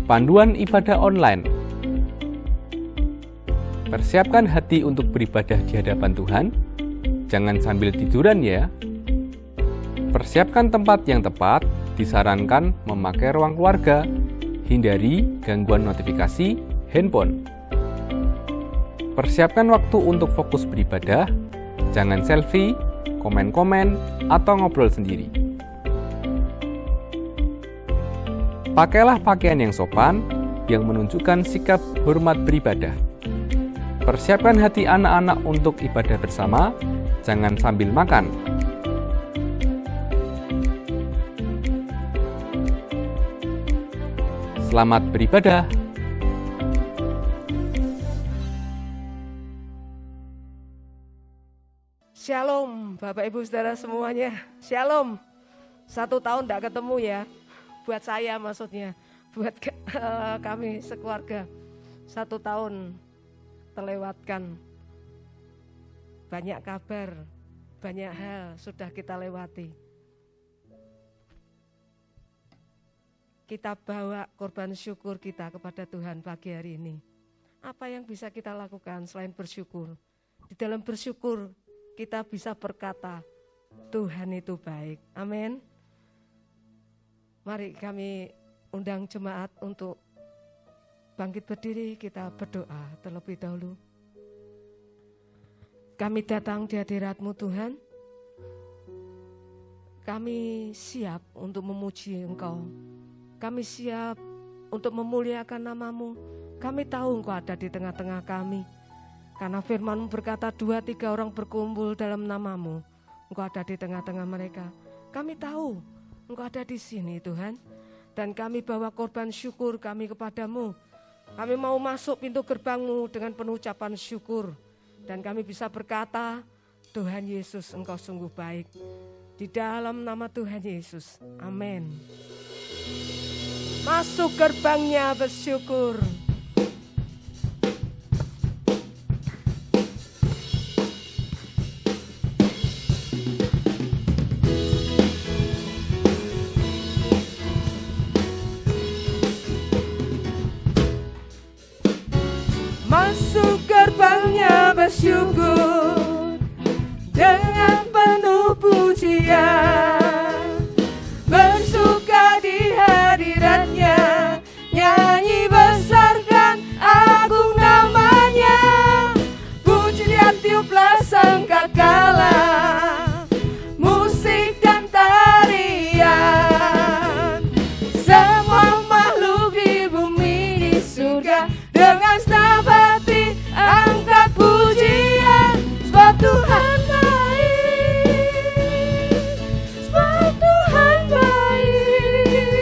Panduan ibadah online. Persiapkan hati untuk beribadah di hadapan Tuhan. Jangan sambil tiduran ya. Persiapkan tempat yang tepat. Disarankan memakai ruang keluarga. Hindari gangguan notifikasi handphone. Persiapkan waktu untuk fokus beribadah. Jangan selfie, komen-komen, atau ngobrol sendiri. Pakailah pakaian yang sopan, yang menunjukkan sikap hormat beribadah. Persiapkan hati anak-anak untuk ibadah bersama, jangan sambil makan. Selamat beribadah. Shalom, Bapak Ibu Saudara semuanya. Shalom. 1 tahun tidak ketemu ya. Buat saya maksudnya, buat kami sekeluarga. 1 tahun terlewatkan. Banyak kabar, banyak hal sudah kita lewati. Kita bawa korban syukur kita kepada Tuhan pagi hari ini. Apa yang bisa kita lakukan selain bersyukur? Di dalam bersyukur kita bisa berkata, Tuhan itu baik. Amin. Mari kami undang jemaat untuk bangkit berdiri, kita berdoa terlebih dahulu. Kami datang di hadirat-Mu Tuhan. Kami siap untuk memuji Engkau. Kami siap untuk memuliakan nama-Mu. Kami tahu Engkau ada di tengah-tengah kami. Karena firman-Mu berkata 2-3 orang berkumpul dalam nama-Mu. Engkau ada di tengah-tengah mereka. Kami tahu Engkau ada di sini Tuhan. Dan kami bawa korban syukur kami kepadamu. Kami mau masuk pintu gerbang-Mu dengan penuh ucapan syukur. Dan kami bisa berkata, Tuhan Yesus Engkau sungguh baik. Di dalam nama Tuhan Yesus. Amin. Masuk gerbangnya bersyukur. Masuk gerbangnya bersyukur dengan penuh pujian, bersuka di hadiratnya, nyanyi besarkan agung namanya, puji dia tiuplah sangkakala, musik dan tarian, semua makhluk di bumi di surga dengan senang hati angkat pujian, sebab Tuhan baik, sebab Tuhan baik,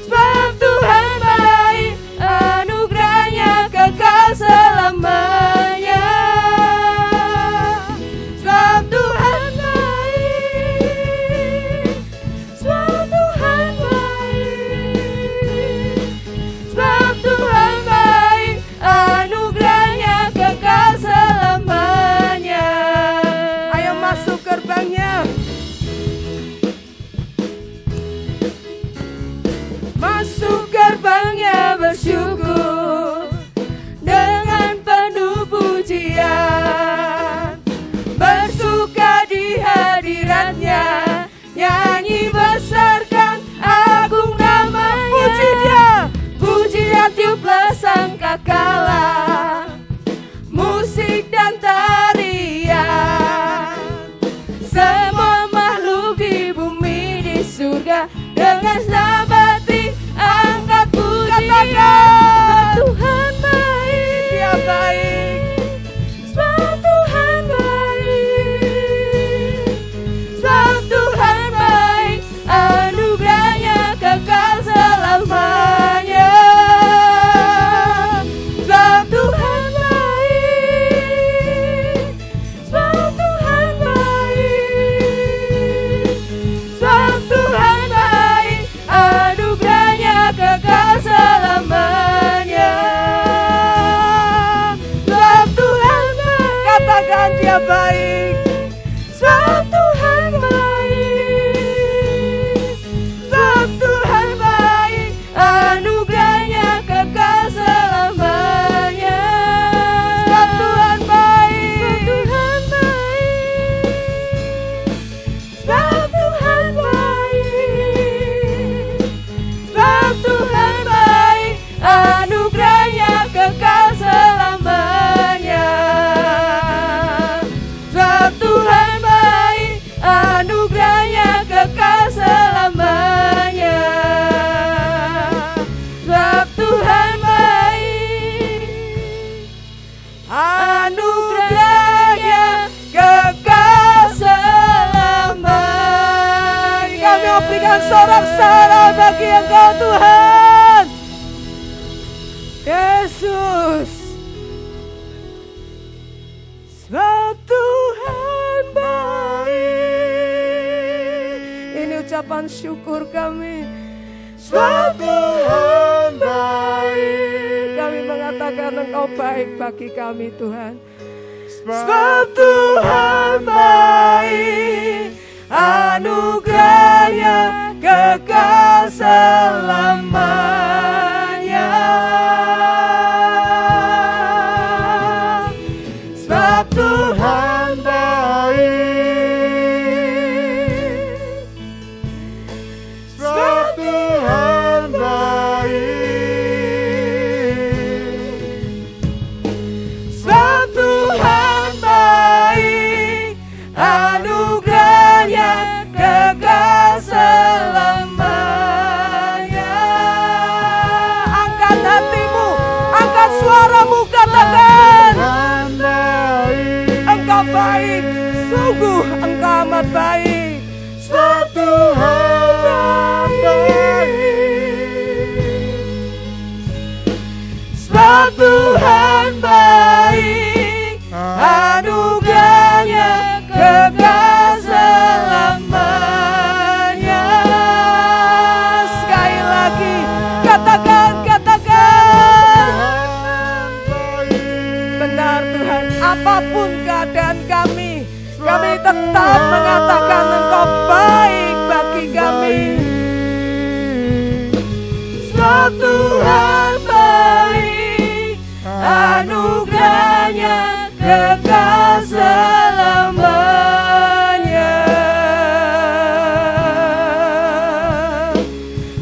sebab Tuhan baik, anugerahnya kekal selamanya, sebab Tuhan baik, sebab Tuhan baik, sebab Tuhan baik, anugerahnya kekal selamanya. Ayo masuk gerbangnya. Masuk gerbangnya bersyukur dengan penuh pujian, bersuka di hadiratnya, nyanyi besarkan agung namanya, puji dia tiuplah sangkakala, musik dan tarian, semua makhluk di bumi di surga dengan senang hati angkat pujian, Tuhan baik, dia baik, sebab Tuhan baik, sebab Tuhan baik, anugerahnya kekal selamanya, sebab Tuhan baik, sebab Tuhan baik, sebab Tuhan baik, Tuhan, sorak-sorai bagi Engkau Tuhan. Yesus, sebab Tuhan baik. Ini ucapan syukur kami. Sebab Tuhan baik, kami mengatakan Engkau baik bagi kami Tuhan. Sebab Tuhan baik, anugerahnya kekal selamanya. Sebab Tuhan baik, sebab Tuhan baik, sebab Tuhan baik, anugerahnya kekal selamanya. Angkat hatimu, angkat suaramu, katakan Engkau baik, sungguh Engkau amat baik. Sebab Tuhan baik, sebab Tuhan baik, anugerahnya kekal selamanya. Sekali lagi katakan, benar Tuhan, apapun keadaan kami tetap mengatakan Engkau baik bagi kami. Sebab Tuhan baik, anugerahnya kekal selamanya.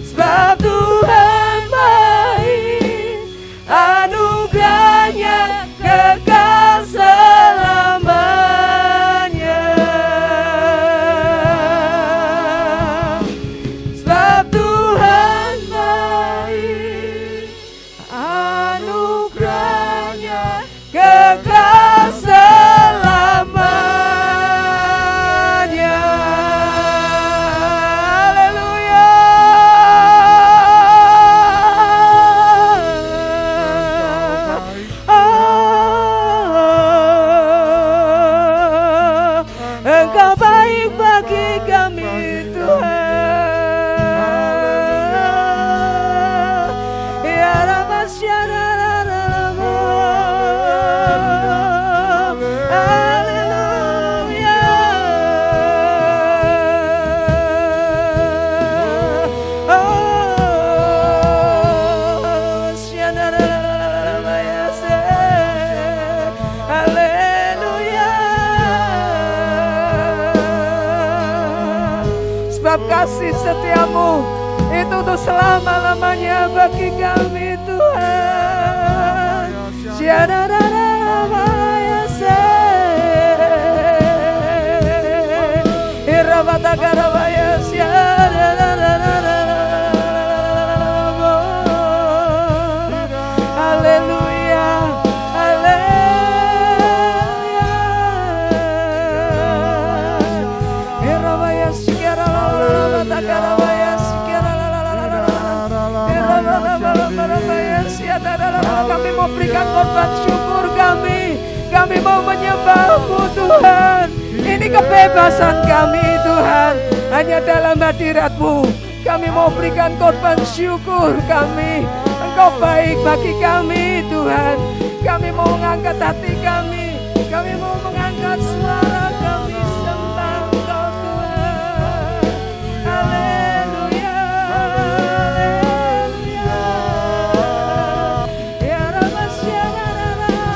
Sebab Tuhan baik, anugerahnya kekal selamanya. Sebab Tuhan baik, anugerahnya kekal selamanya. Haleluya. Engkau baik bagi kami Tuhan. Ya Rabbasya. Sebab kasih setiamu itu untuk selama-lamanya bagi kami Tuhan. Haleluya, kami mau berikan korban syukur kami mau menyembah-Mu Tuhan. Ini kebebasan kami Tuhan, hanya dalam hadirat-Mu. Kami mau berikan korban syukur kami. Engkau baik bagi kami Tuhan. Kami mau mengangkat hati kami mau mengangkat suara kami sembah Engkau Tuhan. Haleluya, haleluya. Ya Rabbasya, haleluya,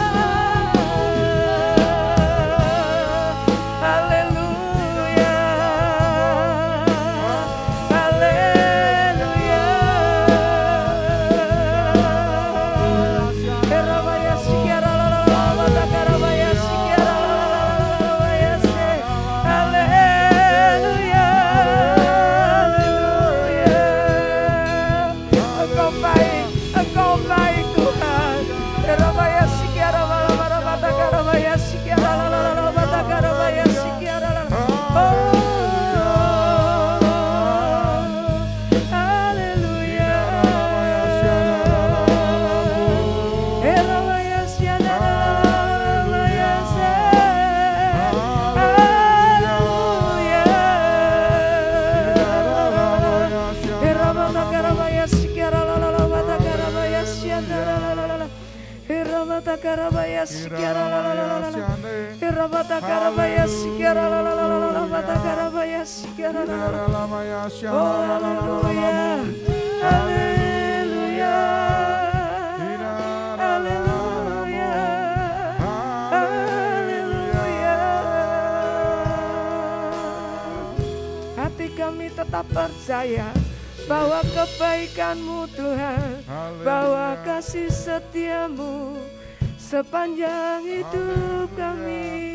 haleluya. Ya Rabbasya, Batakarabaya Sikara Batakarabaya Sikara. Oh haleluya. Haleluya. Haleluya. Haleluya. Hati kami tetap percaya bahwa kebaikan-Mu Tuhan, bahwa kasih setia-Mu sepanjang hidup kami.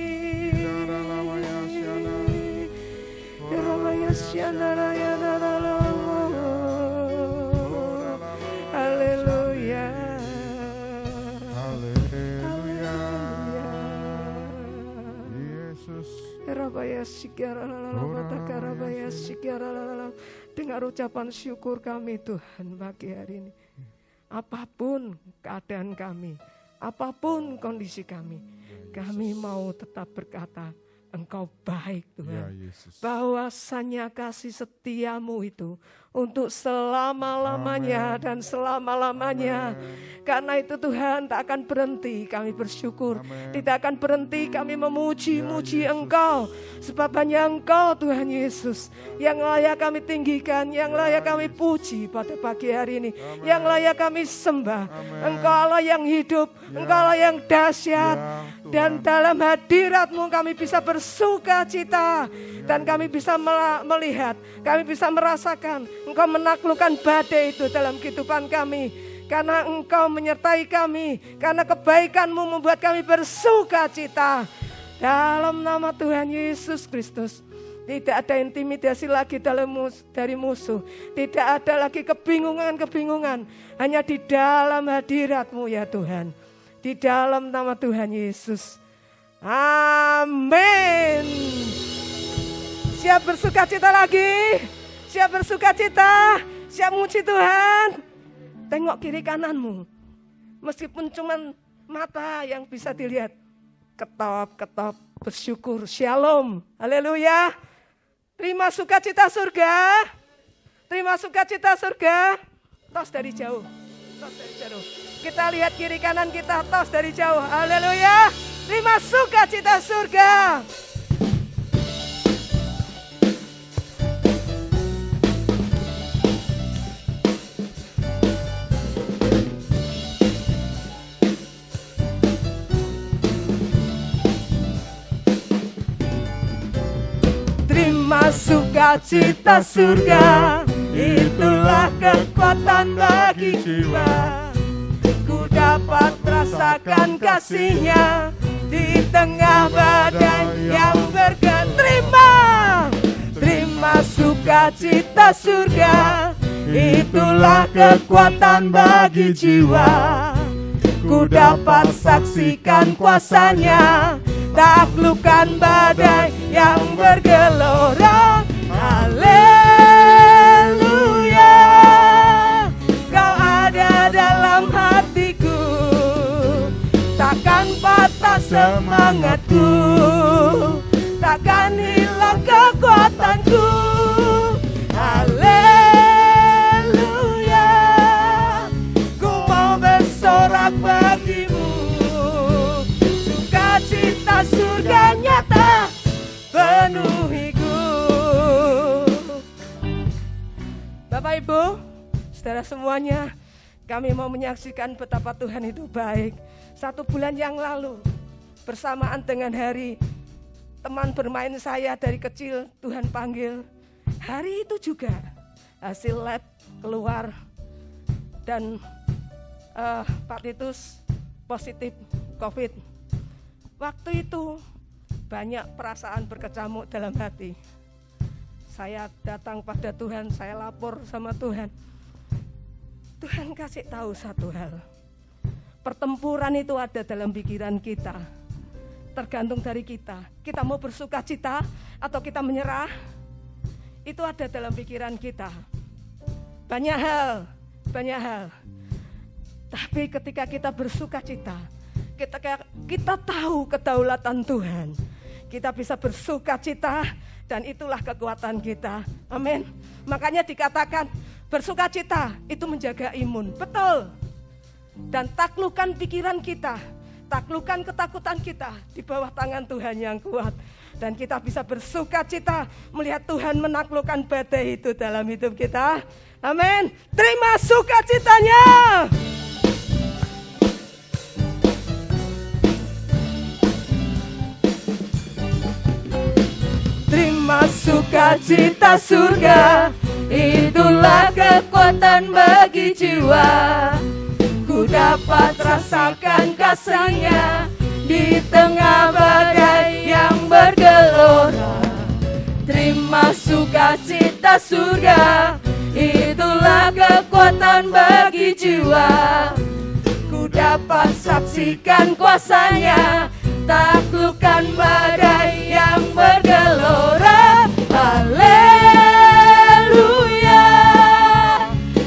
Haleluya. Haleluya. Yesus. Dengar ucapan syukur kami Tuhan pagi hari ini. Apapun keadaan kami, apapun kondisi kami mau tetap berkata, Engkau baik Tuhan. Ya, Yesus. Bahwasanya kasih setiamu itu untuk selama-lamanya dan selama-lamanya. Karena itu Tuhan tak akan berhenti kami bersyukur. Tidak akan berhenti kami memuji-muji Engkau. Sebab hanya Engkau Tuhan Yesus yang layak kami tinggikan, yang layak kami puji pada pagi hari ini. Yang layak kami sembah. Engkau Allah yang hidup, Engkau Allah yang dahsyat. Dan dalam hadirat-Mu kami bisa bersuka cita. Dan kami bisa melihat, kami bisa merasakan Engkau menaklukkan badai itu dalam kehidupan kami. Karena Engkau menyertai kami, karena kebaikan-Mu membuat kami bersuka cita. Dalam nama Tuhan Yesus Kristus, tidak ada intimidasi lagi dari musuh. Tidak ada lagi kebingungan-kebingungan. Hanya di dalam hadirat-Mu ya Tuhan. Di dalam nama Tuhan Yesus. Amin. Siap bersuka cita lagi? Siap bersuka cita? Siap muji Tuhan? Tengok kiri kananmu. Meskipun cuma mata yang bisa dilihat. Ketop-ketop bersyukur. Shalom. Haleluya. Terima sukacita surga. Terima sukacita surga. Tos dari jauh. Tos dari jauh. Kita lihat kiri kanan kita, tos dari jauh. Haleluya. Terima sukacita surga. Terima sukacita surga, itulah kekuatan bagi jiwa. Ku dapat rasakan kasih-Nya di tengah badai yang bergeterima. Terima sukacita surga, itulah kekuatan bagi jiwa. Ku dapat saksikan kuasa-Nya, taklukkan badai yang bergelora. Haleluya, Kau ada dalam hatiku, takkan patah semangatku, takkan hilang kekuatanku. Haleluya, ku mau bersorak bagimu, sukacita surga nyata penuhiku. Bapak Ibu, saudara semuanya, kami mau menyaksikan betapa Tuhan itu baik. 1 bulan yang lalu, bersamaan dengan hari teman bermain saya dari kecil, Tuhan panggil. Hari itu juga hasil lab keluar dan Pak Titus positif COVID. Waktu itu banyak perasaan berkecamuk dalam hati. Saya datang pada Tuhan, saya lapor sama Tuhan. Tuhan kasih tahu satu hal. Pertempuran itu ada dalam pikiran kita. Tergantung dari kita. Kita mau bersuka cita atau kita menyerah. Itu ada dalam pikiran kita. Banyak hal. Tapi ketika kita bersuka cita, kita tahu kedaulatan Tuhan. Kita bisa bersuka cita dan itulah kekuatan kita. Amin. Makanya dikatakan bersuka cita itu menjaga imun. Betul. Dan taklukkan pikiran kita, taklukkan ketakutan kita di bawah tangan Tuhan yang kuat. Dan kita bisa bersuka cita melihat Tuhan menaklukkan badai itu dalam hidup kita. Amin. Terima sukacitanya. Terima sukacita surga, itulah kekuatan bagi jiwa. Ku dapat rasakan kasih-Nya di tengah badai yang bergelora. Terima sukacita surga, itulah kekuatan bagi jiwa. Ku dapat saksikan kuasa-Nya, taklukkan badai yang bergelora. Haleluya,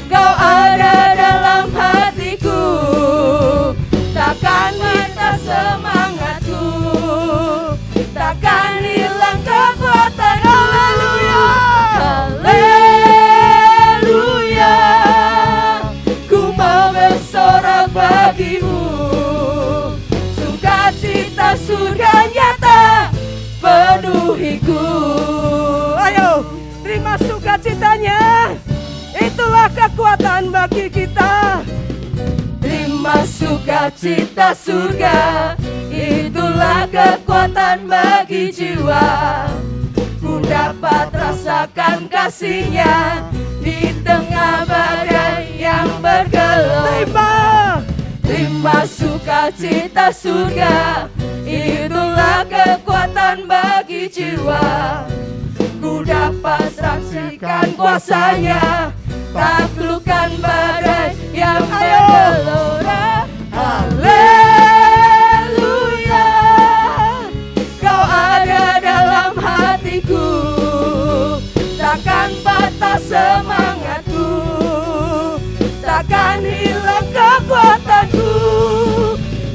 Kau ada dalam hatiku, takkan mati semangatku, takkan hilang kekuatan. Haleluya, haleluya, ku mau bersorak bagimu, sukacita surga nyata penuhiku. Ayo, terima sukacitanya, itulah kekuatan bagi kita. Terima sukacita surga, itulah kekuatan bagi jiwa. Ku dapat rasakan kasih-Nya di tengah badai yang bergelora. Terima sukacita surga, itulah kekuatan bagi jiwa. Ku dapat saksikan kuasa-Nya, taklukkan badai yang bergelora. Haleluya, Kau ada dalam hatiku, takkan patah semangatku, takkan hilang kekuatanku.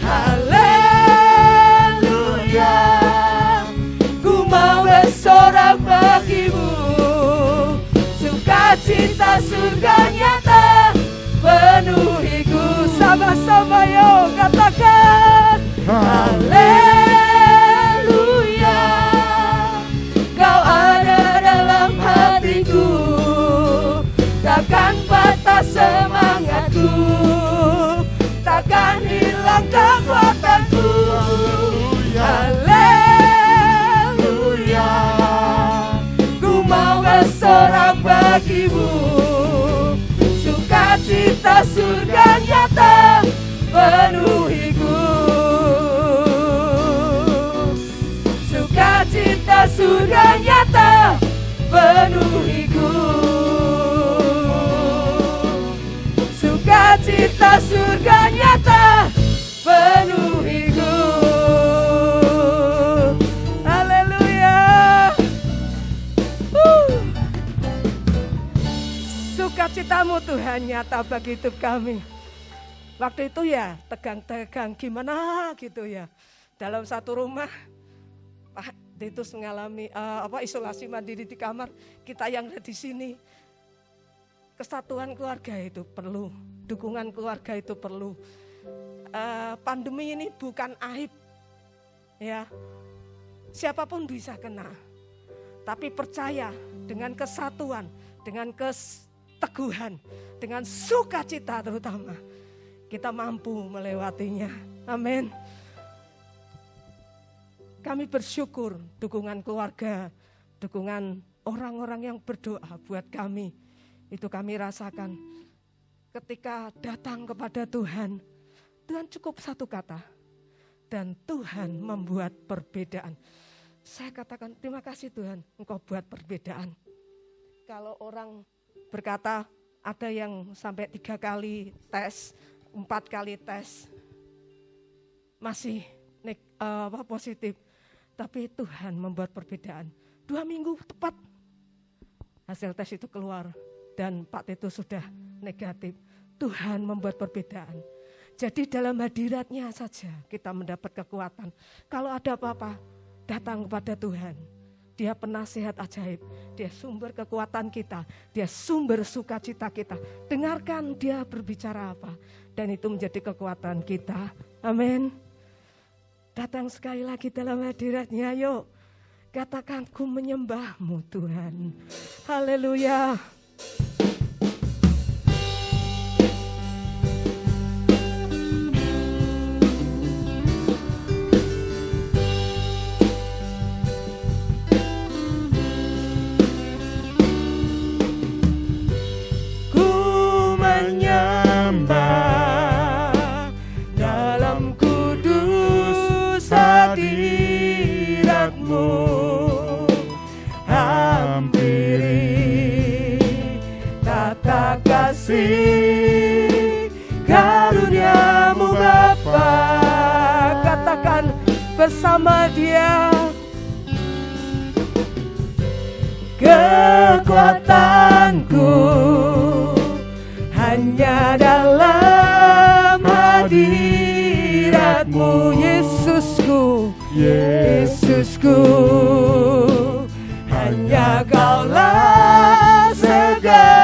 Haleluya, ku mau bersorak bagimu, sukacita surga nyata penuhiku. Sama-sama yuk katakan haleluya, Kau ada dalam hatiku, takkan patah semangatku, takkan hilang kekuatanku. Haleluya, ku mau bersorak bagimu, sukacita surga nyata penuhiku, sukacita surga nyata penuhiku, sukacita surga nyata penuhiku. Haleluya. Sukacitamu Tuhan nyata bagi hidup kami. Waktu itu ya tegang-tegang gimana gitu ya. Dalam satu rumah Pak Titus mengalami isolasi mandiri di kamar, kita yang ada di sini. Kesatuan keluarga itu perlu, dukungan keluarga itu perlu. Pandemi ini bukan aib, ya. Siapapun bisa kena. Tapi percaya dengan kesatuan, dengan keteguhan, dengan sukacita terutama, kita mampu melewatinya. Amin. Kami bersyukur dukungan keluarga, dukungan orang-orang yang berdoa buat kami. Itu kami rasakan ketika datang kepada Tuhan. Tuhan cukup satu kata. Dan Tuhan membuat perbedaan. Saya katakan terima kasih Tuhan, Engkau buat perbedaan. Kalau orang berkata ada yang sampai 3 kali tes, 4 kali tes, masih positif. Tapi Tuhan membuat perbedaan. 2 minggu tepat hasil tes itu keluar dan Pak Tito sudah negatif. Tuhan membuat perbedaan. Jadi dalam hadiratnya saja kita mendapat kekuatan. Kalau ada apa-apa, datang kepada Tuhan. Dia penasihat ajaib, dia sumber kekuatan kita, dia sumber sukacita kita. Dengarkan dia berbicara apa dan itu menjadi kekuatan kita. Amin. datang sekali lagi dalam hadirat-Nya. Yuk, katakan ku menyembah-Mu Tuhan. Haleluya. Karunia-Mu Bapa, katakan bersama Dia. Kekuatanku hanya dalam hadirat-Mu, Yesusku, Yesusku, hanya Kaulah segalanya.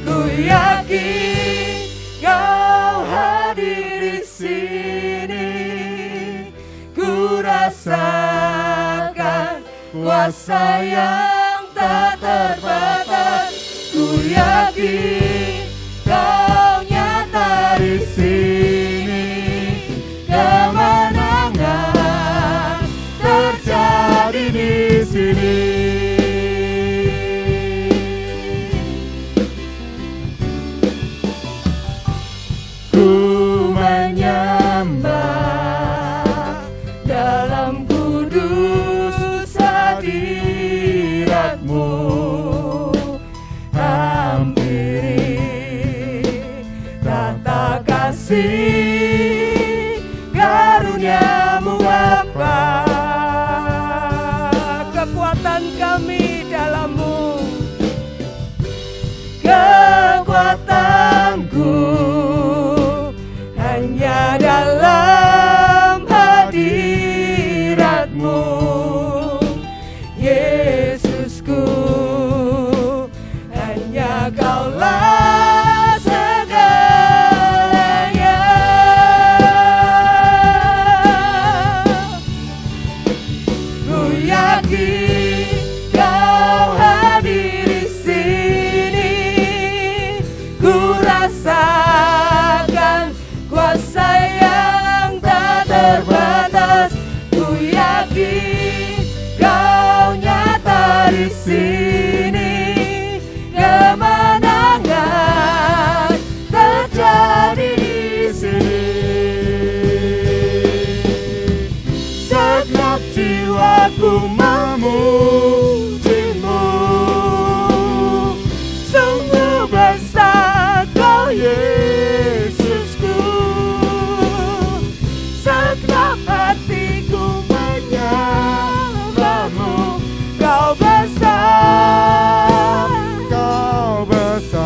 Ku yakin Kau hadir di sini, ku rasakan kuasa yang tak terbatas. Ku yakin Kau nyata di sini, kemenangan terjadi di sini. Ku menyembah dalam kudus hadirat-Mu, hampiri tata kasih karunia-Mu Bapa. Kekuatan kami dalam-Mu, kekuatanku hanya dalam hadirat-Mu, Yesusku, hanya Kaulah segalanya. Ku yakin Kau hadir di sini, ku rasakan kuasa yang tak terbatas. Ku yakin Kau nyata di sini, kemenangan terjadi di sini. Segenap jiwaku memuji-Mu, sungguh besar Kau Yesusku. Segenap hatiku menyembah-Mu, Kau besar, Kau besar.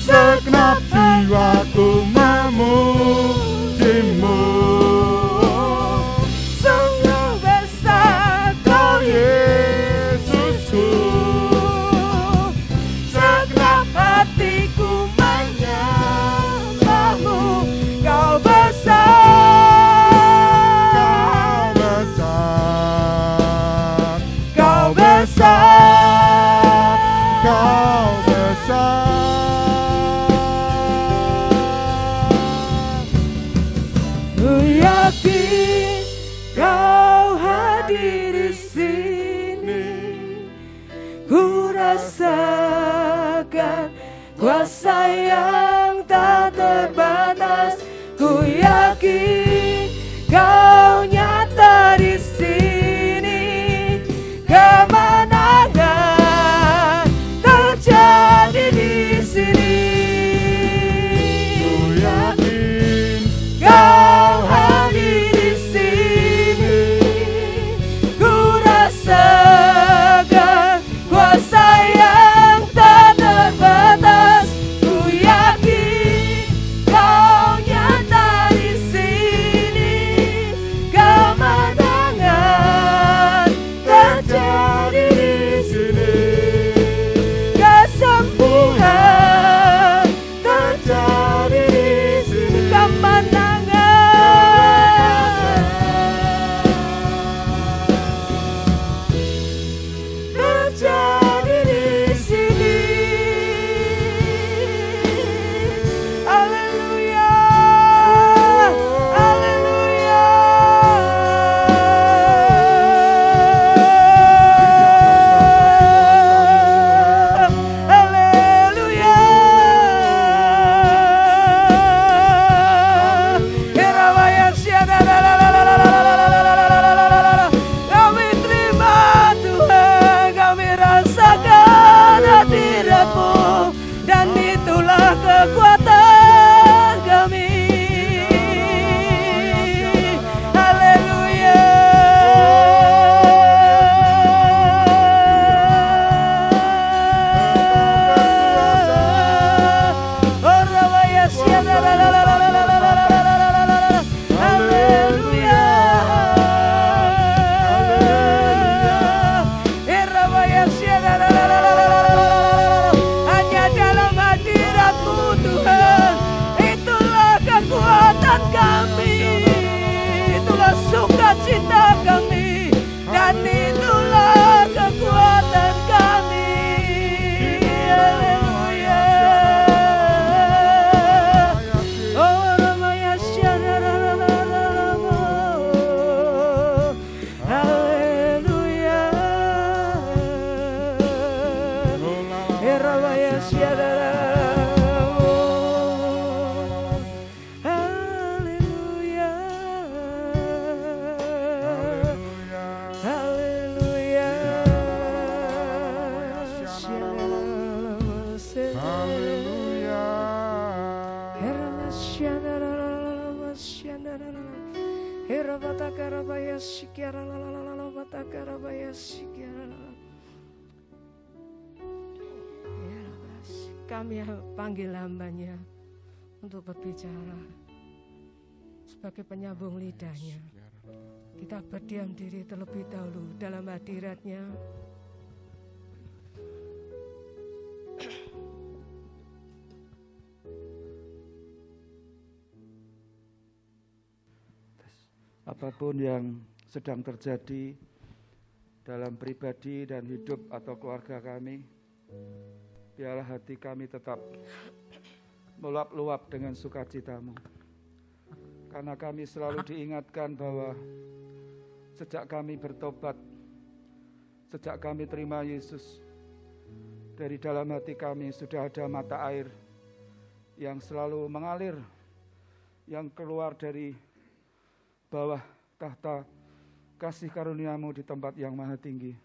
Segenap jiwaku memuji-Mu, sungguh besar Kau Yesusku. segenap hatiku menyembah-Mu, Kau besar, Kau besar. Kau besar. Kau besar. ku yakin Kau hadir di sini, ku rasakan kuasa yang tak terbatas. Ku yakin Kau nyata di sini, kemenangan terjadi di sini. Ku yakin Kau hadir di sini, ku rasakan kuasa yang tak terbatas. Ku yakin Kau kekuatan kami. Haleluya. Hanya dalam hadirat-Mu Tuhan, itulah kekuatan kami, itulah sukacita kami, dan itulah kekuatan kami. Haleluya. Oh Ramaya Syarararararamo. Haleluya. Ramaya Syararararamo. Haleluya. Haleluya. Kami panggil hambanya untuk berbicara sebagai penyambung lidahnya. Kita berdiam diri terlebih dahulu dalam hadirat-Nya. Apapun yang sedang terjadi dalam pribadi dan hidup atau keluarga kami, biarlah hati kami tetap meluap-luap dengan sukacita-Mu. Karena kami selalu diingatkan bahwa sejak kami bertobat, sejak kami terima Yesus, dari dalam hati kami sudah ada mata air yang selalu mengalir, yang keluar dari bawah tahta kasih karunia-Mu di tempat yang maha tinggi.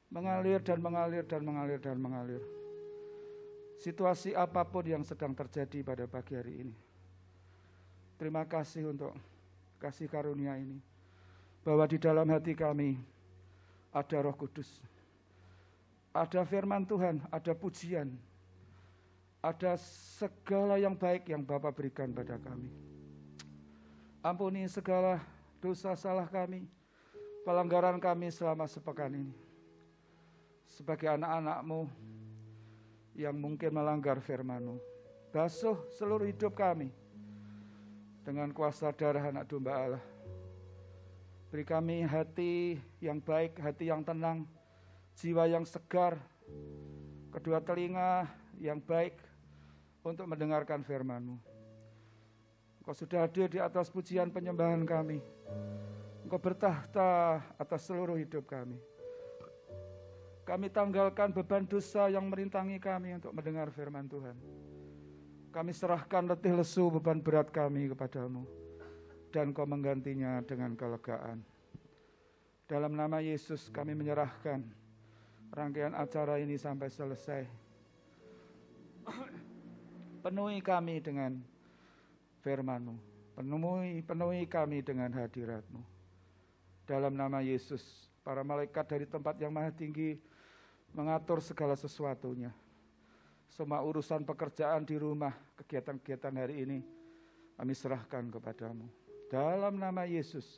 Mengalir dan mengalir dan mengalir dan mengalir. Situasi apapun yang sedang terjadi pada pagi hari ini, terima kasih untuk kasih karunia ini. Bahwa di dalam hati kami ada Roh Kudus, ada firman Tuhan, ada pujian, ada segala yang baik yang Bapa berikan pada kami. Ampuni segala dosa salah kami, pelanggaran kami selama sepekan ini. Sebagai anak-anak-Mu yang mungkin melanggar firman-Mu, basuh seluruh hidup kami dengan kuasa darah anak domba Allah. Beri kami hati yang baik, hati yang tenang, jiwa yang segar, kedua telinga yang baik untuk mendengarkan firman-Mu. Engkau sudah hadir di atas pujian penyembahan kami. Engkau bertahta atas seluruh hidup kami. Kami tanggalkan beban dosa yang merintangi kami untuk mendengar firman Tuhan. Kami serahkan letih lesu beban berat kami kepadamu. Dan Kau menggantinya dengan kelegaan. Dalam nama Yesus kami menyerahkan rangkaian acara ini sampai selesai. Penuhi kami dengan firman-Mu. Penuhi kami dengan hadirat-Mu. Dalam nama Yesus, para malaikat dari tempat yang maha tinggi mengatur segala sesuatunya. Semua urusan pekerjaan di rumah, kegiatan-kegiatan hari ini, kami serahkan kepadamu. Dalam nama Yesus,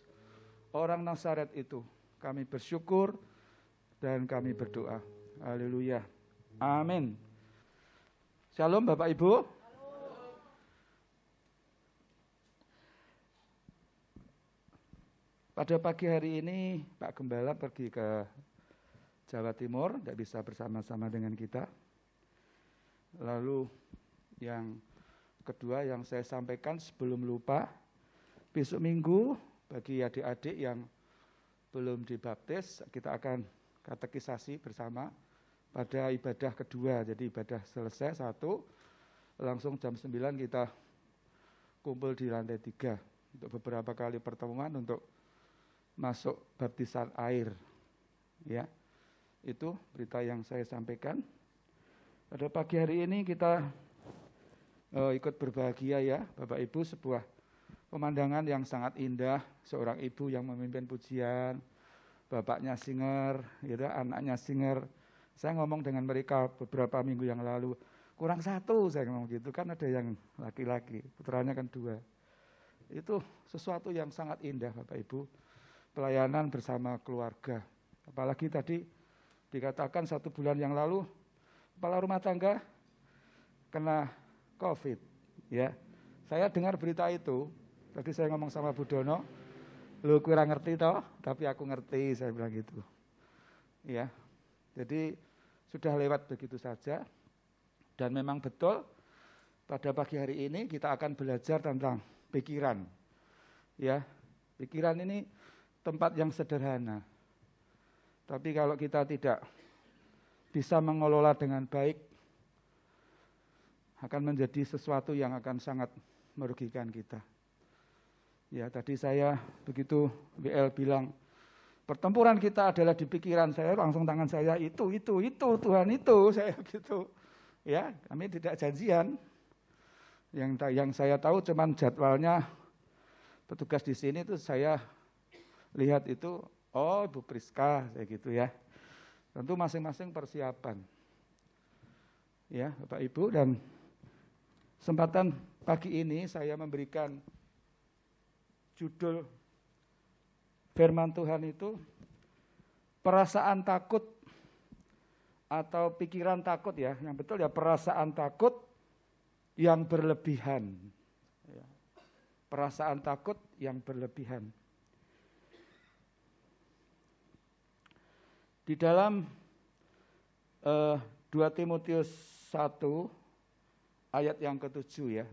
orang Nazaret itu, kami bersyukur dan kami berdoa. Haleluya. Amin. Shalom Bapak Ibu. Pada pagi hari ini Pak Gembala pergi ke Jawa Timur, tidak bisa bersama-sama dengan kita. Lalu yang kedua yang saya sampaikan sebelum lupa, besok Minggu bagi adik-adik yang belum dibaptis, kita akan katekisasi bersama pada ibadah kedua. Jadi ibadah selesai 1, langsung jam 9 kita kumpul di lantai 3 untuk beberapa kali pertemuan untuk masuk baptisan air. Ya, itu berita yang saya sampaikan. Pada pagi hari ini kita ikut berbahagia ya Bapak Ibu, sebuah pemandangan yang sangat indah, seorang ibu yang memimpin pujian, bapaknya singer, gitu, anaknya singer. Saya ngomong dengan mereka beberapa minggu yang lalu, kurang satu saya ngomong gitu, kan ada yang laki-laki, putranya kan 2. Itu sesuatu yang sangat indah Bapak Ibu, pelayanan bersama keluarga. Apalagi tadi dikatakan 1 bulan yang lalu, kepala rumah tangga kena COVID, ya. Saya dengar berita itu, tadi saya ngomong sama Bu Dono, lu kurang ngerti toh, tapi aku ngerti, saya bilang gitu. Ya, jadi sudah lewat begitu saja, dan memang betul pada pagi hari ini kita akan belajar tentang pikiran. Ya, pikiran ini tempat yang sederhana, tapi kalau kita tidak bisa mengelola dengan baik, akan menjadi sesuatu yang akan sangat merugikan kita. Ya, tadi saya begitu BL bilang, pertempuran kita adalah di pikiran. Saya langsung tangan saya itu Tuhan itu, saya gitu. Ya, kami tidak janjian. Yang saya tahu cuman jadwalnya petugas di sini itu saya lihat itu, oh Ibu Priska, saya gitu ya. Tentu masing-masing persiapan. Ya, Bapak Ibu, dan kesempatan pagi ini saya memberikan judul firman Tuhan itu perasaan takut atau pikiran takut ya, yang betul ya perasaan takut yang berlebihan. Ya. Perasaan takut yang berlebihan. Di dalam 2 Timotius 1 ayat yang ke-7 ya.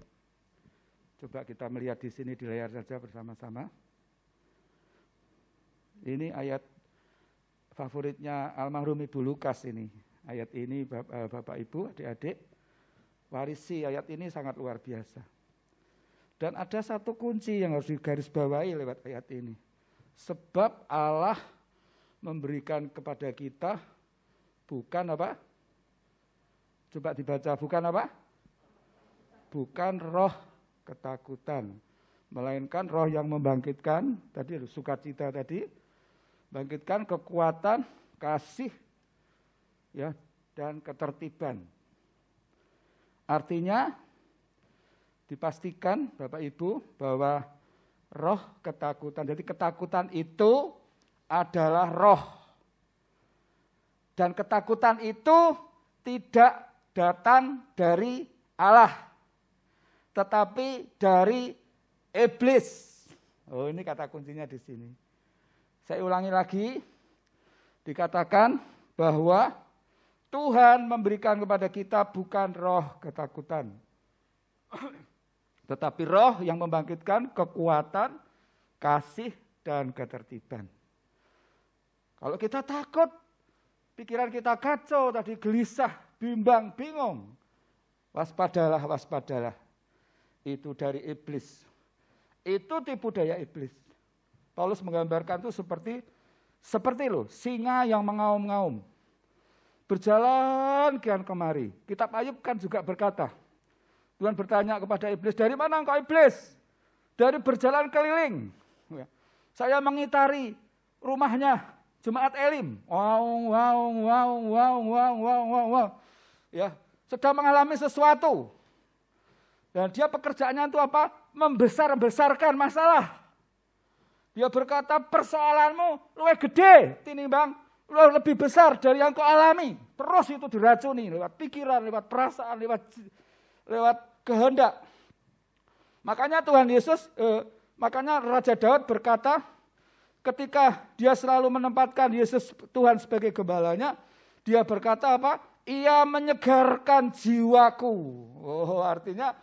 Coba kita melihat di sini di layar saja bersama-sama. Ini ayat favoritnya almarhum Ibu Lukas ini. Ayat ini Bapak Ibu, adik-adik, warisi ayat ini sangat luar biasa. Dan ada satu kunci yang harus digarisbawahi lewat ayat ini. Sebab Allah memberikan kepada kita bukan apa? Coba dibaca, bukan apa? Bukan roh ketakutan, melainkan roh yang membangkitkan, tadi sukacita tadi, bangkitkan kekuatan, kasih, ya, dan ketertiban. Artinya dipastikan Bapak Ibu bahwa roh ketakutan, jadi ketakutan itu adalah roh. Dan ketakutan itu tidak datang dari Allah, tetapi dari iblis. Oh, ini kata kuncinya di sini. Saya ulangi lagi, dikatakan bahwa Tuhan memberikan kepada kita bukan roh ketakutan, tetapi roh yang membangkitkan kekuatan, kasih, dan ketertiban. Kalau kita takut, pikiran kita kacau, tadi gelisah, bimbang, bingung, waspadalah, waspadalah. Itu dari iblis. Itu tipu daya iblis. Paulus menggambarkan itu seperti loh, singa yang mengaum-ngaum. Berjalan kian kemari. Kitab Ayub kan juga berkata, Tuhan bertanya kepada iblis, dari mana engkau iblis? Dari berjalan keliling. Saya mengitari rumahnya Jemaat Elim. Wow. Ya, sedang mengalami sesuatu. Dan dia pekerjaannya itu apa? Membesar-besarkan masalah. Dia berkata persoalanmu lebih gede tinimbang lebih besar dari yang kau alami. Terus itu diracuni lewat pikiran, lewat perasaan, lewat kehendak. Makanya makanya Raja Daud berkata ketika dia selalu menempatkan Yesus Tuhan sebagai gembalanya, dia berkata apa? Ia menyegarkan jiwaku. Oh, artinya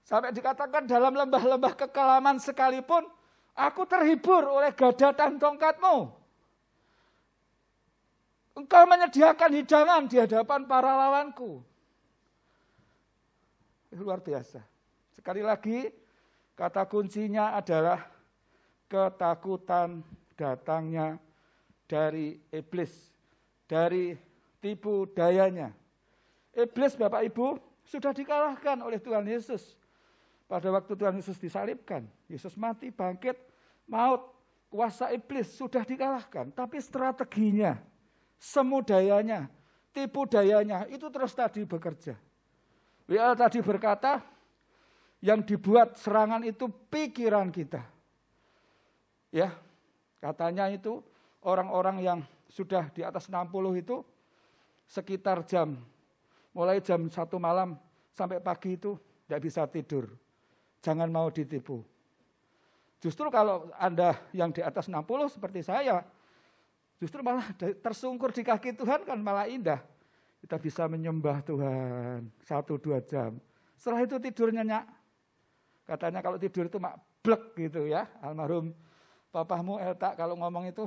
sampai dikatakan dalam lembah-lembah kekelaman sekalipun, aku terhibur oleh gadatan tongkatmu. Engkau menyediakan hidangan di hadapan para lawanku. Luar biasa. Sekali lagi, kata kuncinya adalah ketakutan datangnya dari iblis, dari tipu dayanya. Iblis Bapak Ibu Sudah dikalahkan oleh Tuhan Yesus. Pada waktu Tuhan Yesus disalibkan, Yesus mati, bangkit, maut, kuasa iblis sudah dikalahkan. Tapi strateginya, semu dayanya, tipu dayanya, itu terus tadi bekerja. WL tadi berkata, yang dibuat serangan itu pikiran kita. Ya, katanya itu orang-orang yang sudah di atas 60 itu sekitar mulai jam 1 malam sampai pagi itu tidak bisa tidur. Jangan mau ditipu. Justru kalau Anda yang di atas 60 seperti saya, justru malah tersungkur di kaki Tuhan kan malah indah. Kita bisa menyembah Tuhan 1-2 jam. Setelah itu tidur nyenyak. Katanya kalau tidur itu mak blek gitu ya. Almarhum papamu Elta kalau ngomong itu,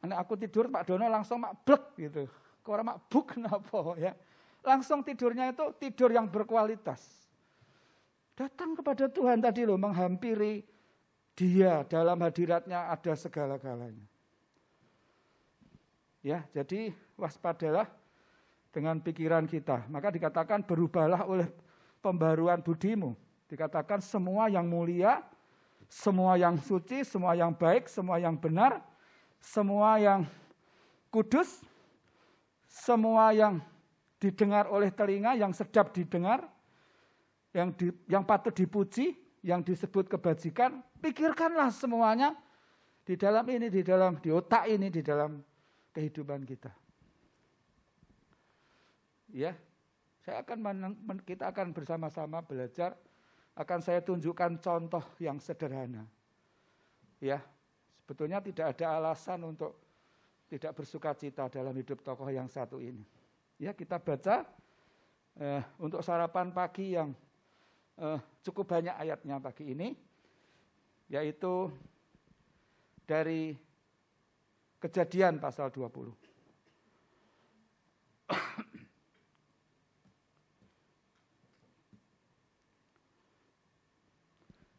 anak aku tidur Pak Dono langsung mak blek gitu. Kok orang mak buk kenapa ya. Langsung tidurnya itu tidur yang berkualitas. Datang kepada Tuhan tadi loh, menghampiri Dia, dalam hadiratnya ada segala-galanya. Ya, jadi waspadalah dengan pikiran kita. Maka dikatakan berubahlah oleh pembaruan budimu. Dikatakan semua yang mulia, semua yang suci, semua yang baik, semua yang benar, semua yang kudus, semua yang didengar oleh telinga, yang sedap didengar, yang patut dipuji, yang disebut kebajikan, pikirkanlah semuanya di dalam ini, di otak ini, di dalam kehidupan kita. Ya, kita akan bersama-sama belajar. Akan saya tunjukkan contoh yang sederhana. Ya, sebetulnya tidak ada alasan untuk tidak bersukacita dalam hidup tokoh yang satu ini. Ya, kita baca untuk sarapan pagi yang cukup banyak ayatnya pagi ini, yaitu dari Kejadian pasal 20.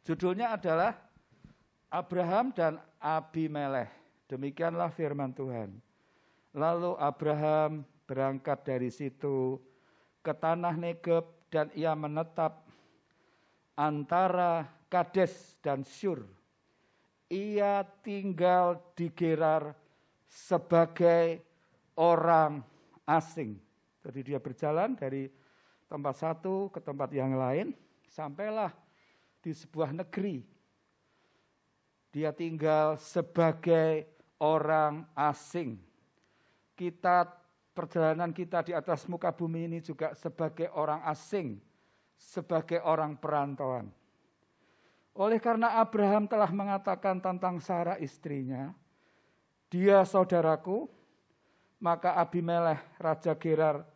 Judulnya adalah Abraham dan Abimelekh. Demikianlah firman Tuhan. Lalu Abraham berangkat dari situ ke tanah Negeb dan ia menetap antara Kades dan Syur. Ia tinggal di Gerar sebagai orang asing. Jadi dia berjalan dari tempat satu ke tempat yang lain, sampailah di sebuah negeri. Dia tinggal sebagai orang asing. Perjalanan kita di atas muka bumi ini juga sebagai orang asing, sebagai orang perantauan. Oleh karena Abraham telah mengatakan tentang Sarah istrinya, dia saudaraku, maka Abimelekh raja Gerar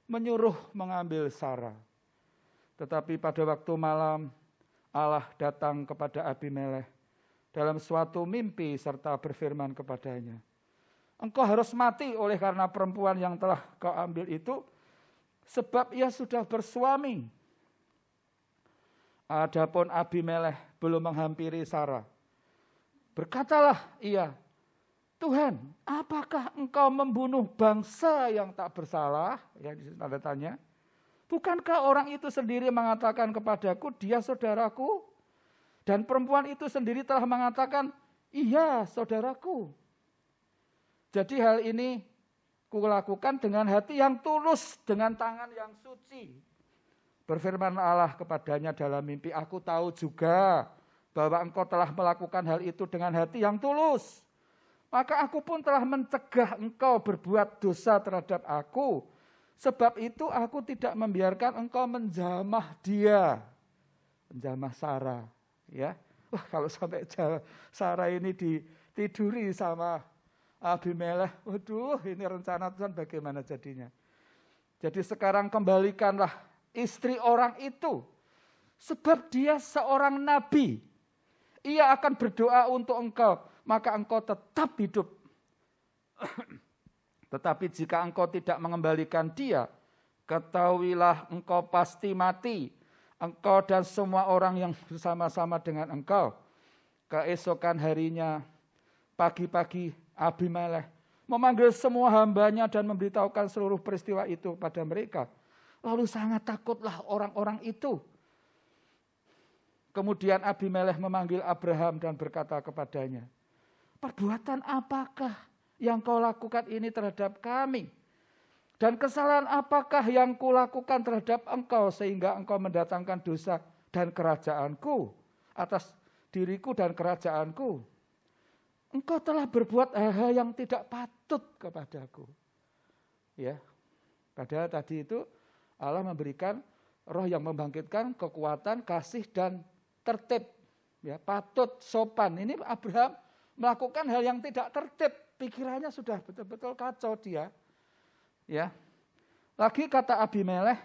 menyuruh mengambil Sarah. Tetapi pada waktu malam Allah datang kepada Abimelekh dalam suatu mimpi serta berfirman kepadanya, engkau harus mati oleh karena perempuan yang telah kau ambil itu, sebab ia sudah bersuami. Adapun Abimelekh belum menghampiri Sarah. Berkatalah ia, Tuhan, apakah engkau membunuh bangsa yang tak bersalah? Ya, tanda tanya. Bukankah orang itu sendiri mengatakan kepadaku, dia saudaraku? Dan perempuan itu sendiri telah mengatakan, iya saudaraku. Jadi hal ini kulakukan dengan hati yang tulus, dengan tangan yang suci. Berfirman Allah kepadanya dalam mimpi, aku tahu juga bahwa engkau telah melakukan hal itu dengan hati yang tulus. Maka aku pun telah mencegah engkau berbuat dosa terhadap aku. Sebab itu aku tidak membiarkan engkau menjamah dia. Menjamah Sarah. Ya. Wah, kalau sampai Sarah ini ditiduri sama Abimelekh, waduh ini rencana Tuhan bagaimana jadinya. Jadi sekarang kembalikanlah istri orang itu, sebab dia seorang nabi. Ia akan berdoa untuk engkau, maka engkau tetap hidup. Tetapi jika engkau tidak mengembalikan dia, ketahuilah engkau pasti mati, engkau dan semua orang yang bersama-sama dengan engkau. Keesokan harinya, pagi-pagi Abimelekh memanggil semua hambanya dan memberitahukan seluruh peristiwa itu pada mereka. Lalu sangat takutlah orang-orang itu. Kemudian Abimelekh memanggil Abraham dan berkata kepadanya, perbuatan apakah yang kau lakukan ini terhadap kami? Dan kesalahan apakah yang kulakukan terhadap engkau sehingga engkau mendatangkan dosa dan kerajaanku atas diriku dan kerajaanku? Engkau telah berbuat hal-hal yang tidak patut kepadaku. Ya, padahal tadi itu Allah memberikan roh yang membangkitkan kekuatan, kasih dan tertib. Ya, patut, sopan. Ini Abraham melakukan hal yang tidak tertib. Pikirannya sudah betul-betul kacau dia. Ya. Lagi kata Abimelekh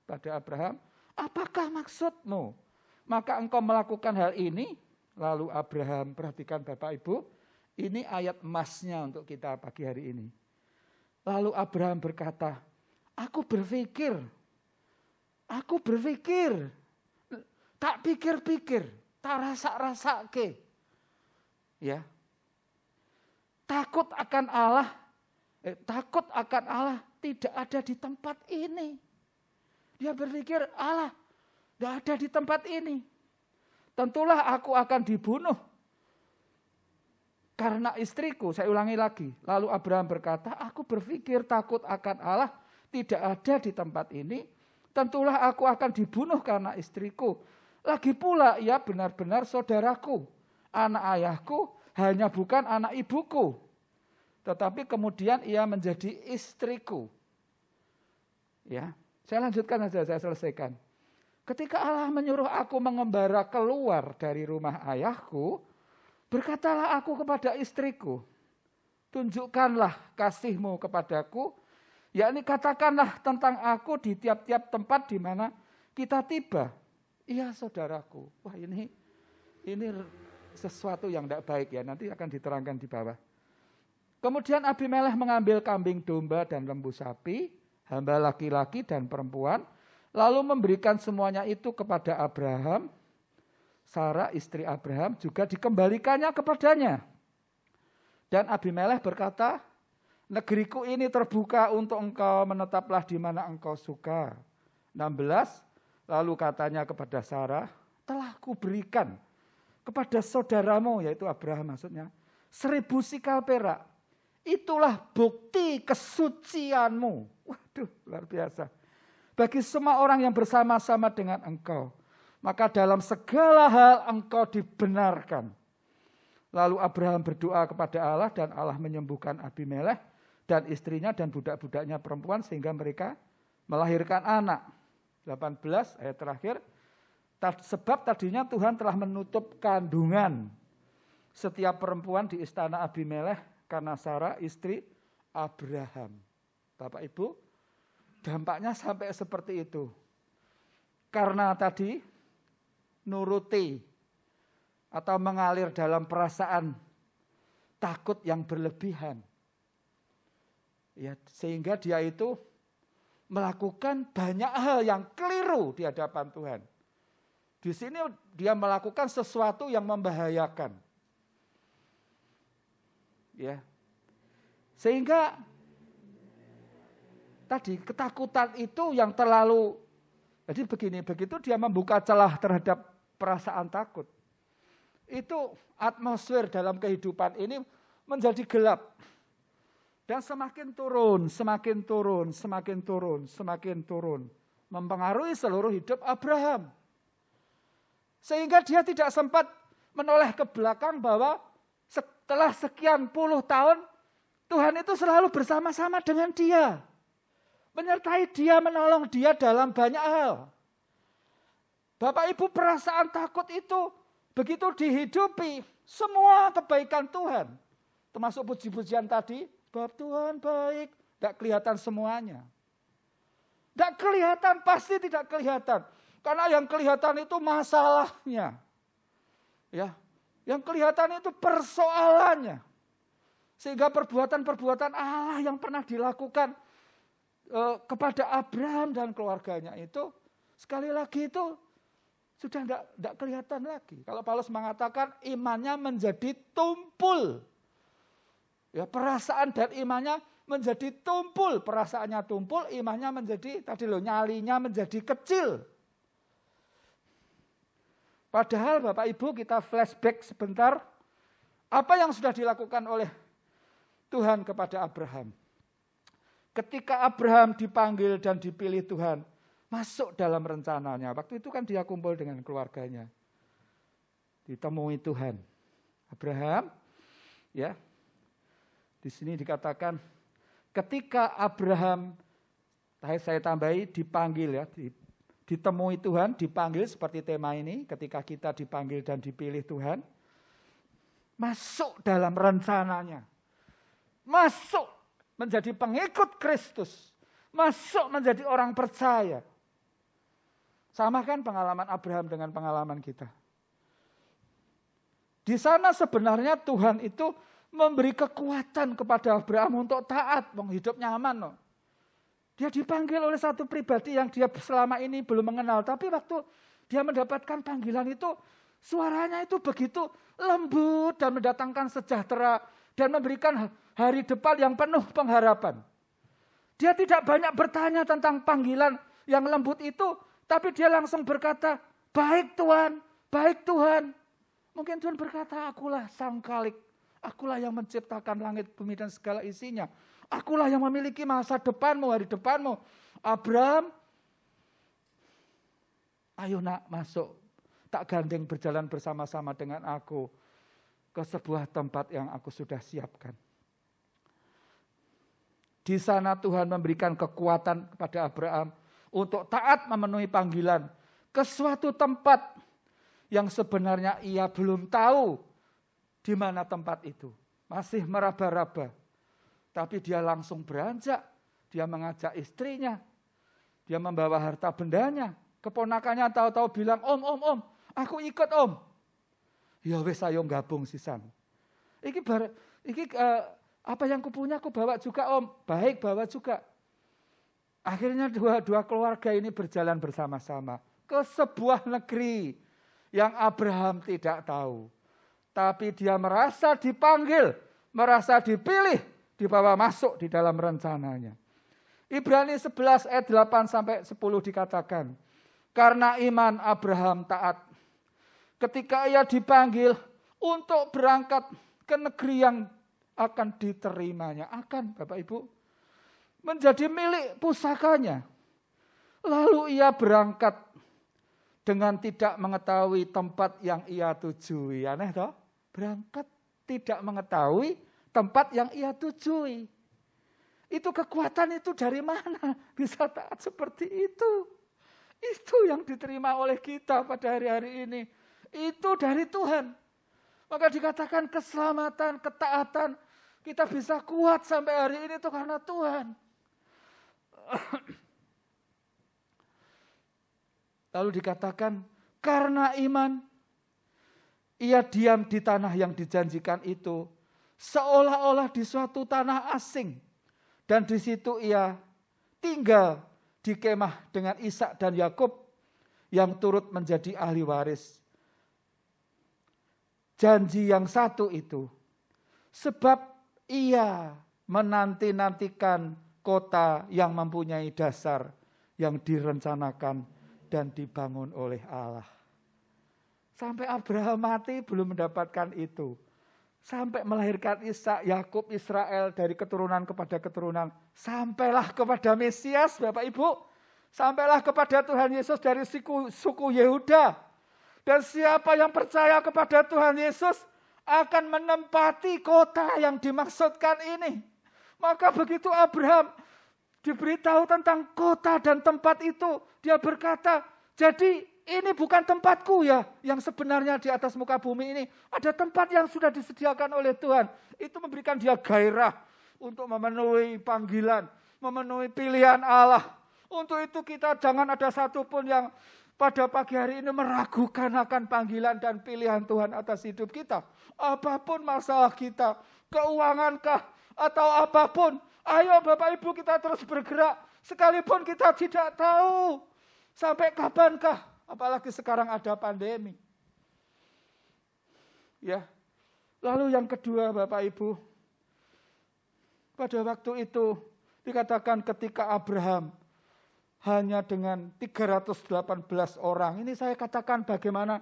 pada Abraham, apakah maksudmu? Maka engkau melakukan hal ini. Lalu Abraham, perhatikan Bapak Ibu, ini ayat emasnya untuk kita pagi hari ini. Lalu Abraham berkata, aku berpikir, tak pikir-pikir, tak rasa-rasake. Ya. Takut akan Allah tidak ada di tempat ini. Dia berpikir Allah tidak ada di tempat ini. Tentulah aku akan dibunuh karena istriku. Saya ulangi lagi. Lalu Abraham berkata, aku berpikir takut akan Allah tidak ada di tempat ini. Tentulah aku akan dibunuh karena istriku. Lagi pula ia benar-benar saudaraku. Anak ayahku hanya bukan anak ibuku. Tetapi kemudian ia menjadi istriku. Ya, saya lanjutkan saja, saya selesaikan. Ketika Allah menyuruh aku mengembara keluar dari rumah ayahku, berkatalah aku kepada istriku, tunjukkanlah kasihmu kepadaku, yakni katakanlah tentang aku di tiap-tiap tempat di mana kita tiba. Iya saudaraku, wah ini sesuatu yang tidak baik ya, nanti akan diterangkan di bawah. Kemudian Abimelekh mengambil kambing domba dan lembu sapi, hamba laki-laki dan perempuan, lalu memberikan semuanya itu kepada Abraham. Sarah istri Abraham juga dikembalikannya kepadanya. Dan Abimelekh berkata, negeriku ini terbuka untuk engkau, menetaplah di mana engkau suka. 16, lalu katanya kepada Sarah, telah kuberikan kepada saudaramu, yaitu Abraham maksudnya, 1000 sikal perak. Itulah bukti kesucianmu. Waduh, luar biasa. Bagi semua orang yang bersama-sama dengan engkau, maka dalam segala hal engkau dibenarkan. Lalu Abraham berdoa kepada Allah dan Allah menyembuhkan Abimelekh dan istrinya dan budak-budaknya perempuan sehingga mereka melahirkan anak. 18 ayat terakhir. Sebab tadinya Tuhan telah menutup kandungan setiap perempuan di istana Abimelekh karena Sarah istri Abraham. Bapak Ibu, dampaknya sampai seperti itu. Karena tadi nuruti atau mengalir dalam perasaan takut yang berlebihan. Ya, sehingga dia itu melakukan banyak hal yang keliru di hadapan Tuhan. Di sini dia melakukan sesuatu yang membahayakan. Ya. Sehingga tadi ketakutan itu yang terlalu, jadi begini, begitu dia membuka celah terhadap perasaan takut, itu atmosfer dalam kehidupan ini menjadi gelap. Dan semakin turun, mempengaruhi seluruh hidup Abraham. Sehingga dia tidak sempat menoleh ke belakang bahwa setelah sekian puluh tahun, Tuhan itu selalu bersama-sama dengan dia. Menyertai dia, menolong dia dalam banyak hal. Bapak Ibu, perasaan takut itu begitu dihidupi, semua kebaikan Tuhan. Termasuk puji-pujian tadi, bahwa Tuhan baik, tidak kelihatan semuanya. Tidak kelihatan, pasti tidak kelihatan. Karena yang kelihatan itu masalahnya. Ya, yang kelihatan itu persoalannya. Sehingga perbuatan-perbuatan Allah yang pernah dilakukan kepada Abraham dan keluarganya itu, sekali lagi itu sudah tidak kelihatan lagi. Kalau Paulus mengatakan imannya menjadi tumpul. Ya, perasaan dan imannya menjadi tumpul, perasaannya tumpul, imannya menjadi nyalinya menjadi kecil. Padahal Bapak Ibu kita flashback sebentar, apa yang sudah dilakukan oleh Tuhan kepada Abraham. Ketika Abraham dipanggil dan dipilih Tuhan, masuk dalam rencananya. Waktu itu kan dia kumpul dengan keluarganya. Ditemui Tuhan. Abraham, ya. Di sini dikatakan ketika Abraham, saya tambahi dipanggil ya, ditemui Tuhan, dipanggil seperti tema ini, ketika kita dipanggil dan dipilih Tuhan, masuk dalam rencananya. Masuk menjadi pengikut Kristus. Masuk menjadi orang percaya. Sama kan pengalaman Abraham dengan pengalaman kita. Di sana sebenarnya Tuhan itu memberi kekuatan kepada Abraham untuk taat, hidup nyaman. No. Dia dipanggil oleh satu pribadi yang dia selama ini belum mengenal. Tapi waktu dia mendapatkan panggilan itu, suaranya itu begitu lembut dan mendatangkan sejahtera. Dan memberikan hari depan yang penuh pengharapan. Dia tidak banyak bertanya tentang panggilan yang lembut itu. Tapi dia langsung berkata, baik Tuhan, baik Tuhan. Mungkin Tuhan berkata, akulah sang Khalik. Akulah yang menciptakan langit, bumi dan segala isinya. Akulah yang memiliki masa depanmu, hari depanmu. Abraham, ayo nak masuk. Tak gandeng berjalan bersama-sama dengan aku ke sebuah tempat yang aku sudah siapkan. Di sana Tuhan memberikan kekuatan kepada Abraham untuk taat memenuhi panggilan ke suatu tempat yang sebenarnya ia belum tahu di mana tempat itu. Masih meraba-raba. Tapi dia langsung beranjak. Dia mengajak istrinya. Dia membawa harta bendanya. Keponakannya tahu-tahu bilang, Om, aku ikut Om. Ya wes ayo gabung sisan. Apa yang kupunya aku bawa juga Om. Baik bawa juga. Akhirnya dua keluarga ini berjalan bersama-sama ke sebuah negeri yang Abraham tidak tahu. Tapi dia merasa dipanggil, merasa dipilih, dibawa masuk di dalam rencananya. Ibrani 11 ayat 8 sampai 10 dikatakan, karena iman Abraham taat. Ketika ia dipanggil untuk berangkat ke negeri yang akan diterimanya. Akan Bapak Ibu. Menjadi milik pusakanya. Lalu ia berangkat dengan tidak mengetahui tempat yang ia tujui. Aneh toh? Berangkat tidak mengetahui tempat yang ia tujui. Itu kekuatan itu dari mana? Bisa taat seperti itu. Itu yang diterima oleh kita pada hari-hari ini. Itu dari Tuhan. Maka dikatakan keselamatan, ketaatan. Kita bisa kuat sampai hari ini itu karena Tuhan. Lalu dikatakan karena iman. Ia diam di tanah yang dijanjikan itu. Seolah-olah di suatu tanah asing. Dan di situ ia tinggal di kemah dengan Ishak dan Yakub yang turut menjadi ahli waris. Janji yang satu itu. Sebab ia menanti-nantikan kota yang mempunyai dasar yang direncanakan dan dibangun oleh Allah. Sampai Abraham mati belum mendapatkan itu. Sampai melahirkan Ishak, Yakub, Israel dari keturunan kepada keturunan. Sampailah kepada Mesias Bapak Ibu. Sampailah kepada Tuhan Yesus dari suku Yehuda. Dan siapa yang percaya kepada Tuhan Yesus akan menempati kota yang dimaksudkan ini. Maka begitu Abraham diberitahu tentang kota dan tempat itu, dia berkata, jadi ini bukan tempatku ya, yang sebenarnya di atas muka bumi ini. Ada tempat yang sudah disediakan oleh Tuhan. Itu memberikan dia gairah untuk memenuhi panggilan, memenuhi pilihan Allah. Untuk itu kita jangan ada satupun yang pada pagi hari ini meragukan akan panggilan dan pilihan Tuhan atas hidup kita. Apapun masalah kita, keuangankah atau apapun, ayo Bapak Ibu kita terus bergerak. Sekalipun kita tidak tahu sampai kapankah, apalagi sekarang ada pandemi. Ya. Lalu yang kedua Bapak Ibu, Pada waktu itu dikatakan ketika Abraham hanya dengan 318 orang. Ini saya katakan bagaimana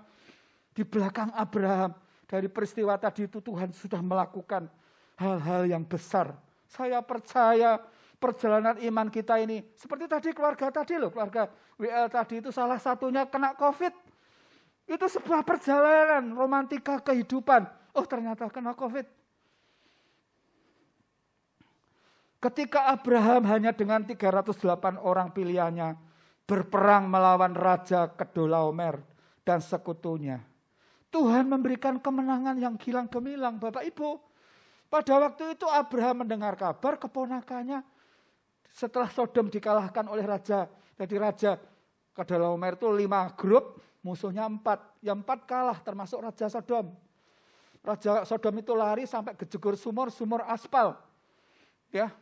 di belakang Abraham dari peristiwa tadi itu Tuhan sudah melakukan hal-hal yang besar. Saya percaya perjalanan iman kita ini seperti tadi keluarga tadi loh, keluarga WL tadi itu salah satunya kena COVID. Itu sebuah perjalanan romantika kehidupan. Oh ternyata kena COVID. Ketika Abraham hanya dengan 308 orang pilihannya berperang melawan Raja Kedolaomer dan sekutunya. Tuhan memberikan kemenangan yang gilang gemilang, Bapak Ibu. Pada waktu itu Abraham mendengar kabar keponakannya setelah Sodom dikalahkan oleh raja. Jadi Raja Kedolaomer itu 5 grup, musuhnya 4. Yang 4 kalah termasuk Raja Sodom. Raja Sodom itu lari sampai ke jegur sumur aspal. Ya.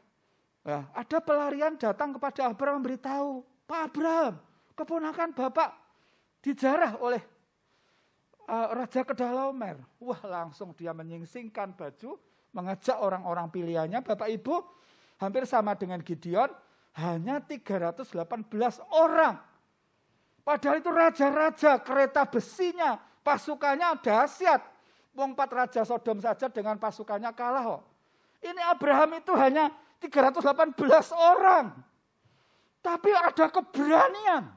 Nah, ada pelarian datang kepada Abraham memberitahu, Pak Abraham, keponakan Bapak dijarah oleh Raja Kedolaomer. Wah, langsung dia menyingsingkan baju, mengajak orang-orang pilihannya. Bapak Ibu, hampir sama dengan Gideon, hanya 318 orang. Padahal itu raja-raja, kereta besinya, pasukannya dahsyat. Wong 4 raja Sodom saja dengan pasukannya kalah kok. Ini Abraham itu hanya 318 orang. Tapi ada keberanian,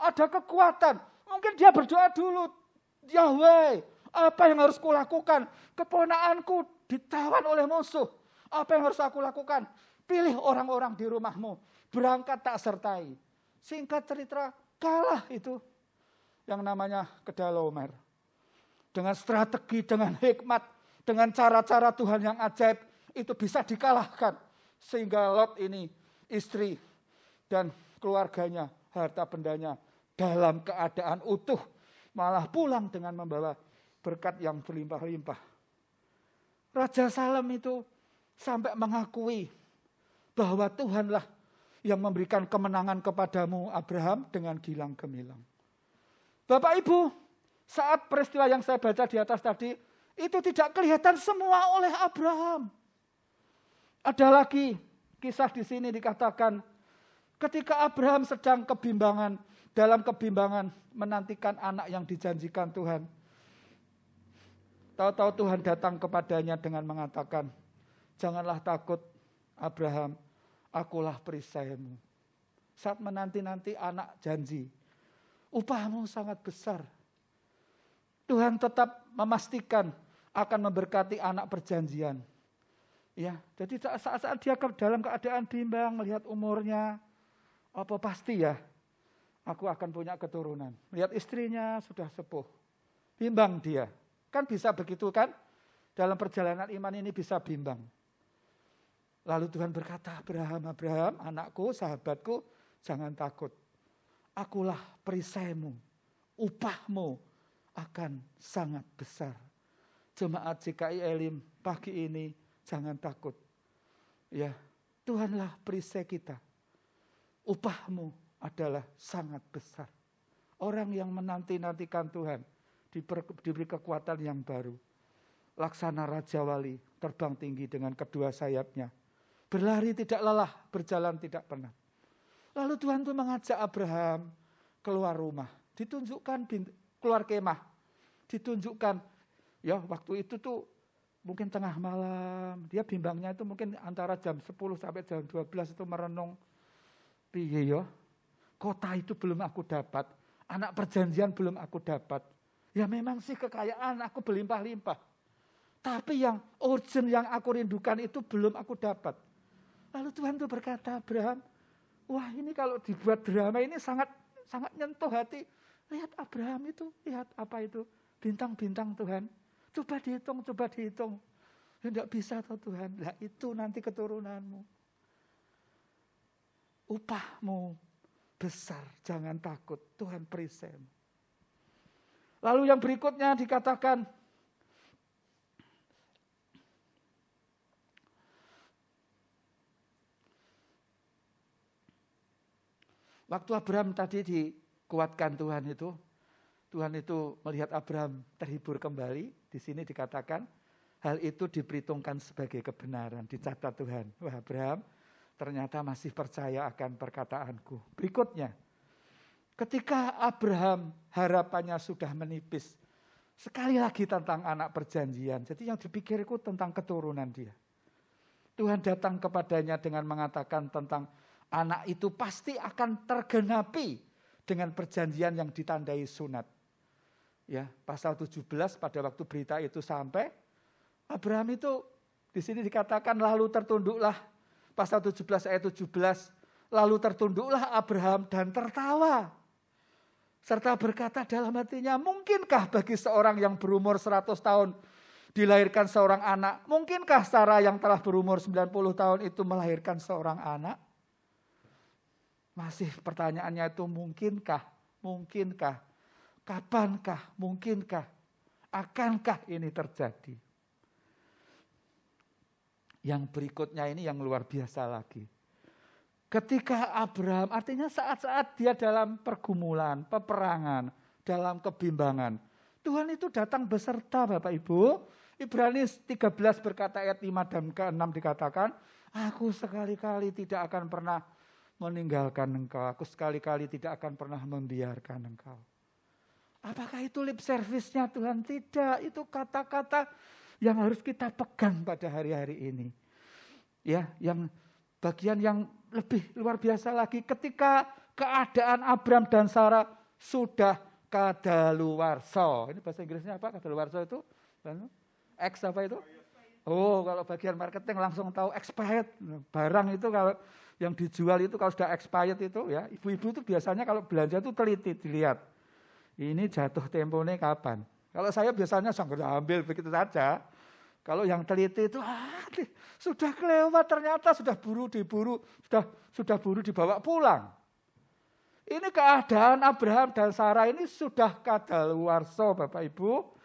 ada kekuatan. Mungkin dia berdoa dulu, Yahweh, apa yang harus kulakukan? Keponakanku ditawan oleh musuh. Apa yang harus aku lakukan? Pilih orang-orang di rumahmu, berangkat tak sertai. Singkat cerita, kalah itu yang namanya Kedolaomer. Dengan strategi, dengan hikmat, dengan cara-cara Tuhan yang ajaib, itu bisa dikalahkan. Sehingga Lot ini, istri dan keluarganya, harta bendanya dalam keadaan utuh. Malah pulang dengan membawa berkat yang berlimpah-limpah. Raja Salem itu sampai mengakui bahwa Tuhanlah yang memberikan kemenangan kepadamu Abraham dengan gilang gemilang. Bapak Ibu, saat peristiwa yang saya baca di atas tadi, itu tidak kelihatan semua oleh Abraham. Ada lagi kisah di sini dikatakan ketika Abraham sedang dalam kebimbangan menantikan anak yang dijanjikan Tuhan. Tahu-tahu Tuhan datang kepadanya dengan mengatakan, janganlah takut Abraham, akulah perisaimu. Saat menanti-nanti anak janji, upahmu sangat besar. Tuhan tetap memastikan akan memberkati anak perjanjian. Ya, jadi saat-saat dia dalam keadaan bimbang, melihat umurnya, apa pasti ya, aku akan punya keturunan. Lihat istrinya sudah sepuh, bimbang dia. Kan bisa begitu kan? Dalam perjalanan iman ini bisa bimbang. Lalu Tuhan berkata, Abraham, anakku, sahabatku, jangan takut. Akulah perisaimu, upahmu akan sangat besar. Jemaat GKI Elim pagi ini, jangan takut. Ya, Tuhanlah perisai kita. Upahmu adalah sangat besar. Orang yang menanti-nantikan Tuhan diberi kekuatan yang baru. Laksana Raja Wali terbang tinggi dengan kedua sayapnya. Berlari tidak lelah, berjalan tidak penat. Lalu Tuhan itu mengajak Abraham keluar rumah. Ditunjukkan keluar kemah. Ditunjukkan, ya waktu itu tuh mungkin tengah malam, dia bimbangnya itu mungkin antara jam 10 sampai jam 12 itu merenung. Piye ya, kota itu belum aku dapat, anak perjanjian belum aku dapat. Ya memang sih kekayaan aku berlimpah-limpah. Tapi yang urgent yang aku rindukan itu belum aku dapat. Lalu Tuhan itu berkata, Abraham, wah ini kalau dibuat drama ini sangat nyentuh hati. Lihat Abraham itu, lihat apa itu, bintang-bintang Tuhan. Coba dihitung. Tidak bisa toh Tuhan. Lah itu nanti keturunanmu. Upahmu besar, jangan takut. Tuhan perisaimu. Lalu yang berikutnya dikatakan, waktu Abraham tadi dikuatkan Tuhan itu melihat Abraham terhibur kembali. Di sini dikatakan hal itu diperhitungkan sebagai kebenaran, dicatat Tuhan. Wah, Abraham ternyata masih percaya akan perkataanku. Berikutnya, ketika Abraham harapannya sudah menipis, sekali lagi tentang anak perjanjian. Jadi yang dipikirku tentang keturunan dia. Tuhan datang kepadanya dengan mengatakan tentang anak itu pasti akan tergenapi dengan perjanjian yang ditandai sunat. Ya, pasal 17 pada waktu berita itu sampai, Abraham itu di sini dikatakan lalu tertunduklah, pasal 17 ayat 17, lalu tertunduklah Abraham dan tertawa. Serta berkata dalam hatinya, mungkinkah bagi seorang yang berumur 100 tahun dilahirkan seorang anak? Mungkinkah Sarah yang telah berumur 90 tahun itu melahirkan seorang anak? Masih pertanyaannya itu mungkinkah? Mungkinkah? Kapankah? Mungkinkah? Akankah ini terjadi? Yang berikutnya ini yang luar biasa lagi. Ketika Abraham, artinya saat-saat dia dalam pergumulan, peperangan, dalam kebimbangan, Tuhan itu datang beserta Bapak Ibu. Ibrani 13 berkata ayat 5 dan ke-6 dikatakan, aku sekali-kali tidak akan pernah meninggalkan engkau, aku sekali-kali tidak akan pernah membiarkan engkau. Apakah itu lip service-nya Tuhan? Tidak, itu kata-kata yang harus kita pegang pada hari-hari ini. Ya, yang bagian yang lebih luar biasa lagi ketika keadaan Abraham dan Sarah sudah kadaluwarsa. Ini bahasa Inggrisnya apa? Kadaluwarsa itu? X apa itu? Oh, kalau bagian marketing langsung tahu expired. Barang itu kalau yang dijual itu kalau sudah expired itu ya, ibu-ibu itu biasanya kalau belanja itu teliti dilihat. Ini jatuh temponya kapan? Kalau saya biasanya sambil ambil begitu saja. Kalau yang teliti itu sudah kelewat ternyata sudah diburu dibawa pulang. Ini keadaan Abraham dan Sarah ini sudah kadaluwarsa Bapak Ibu.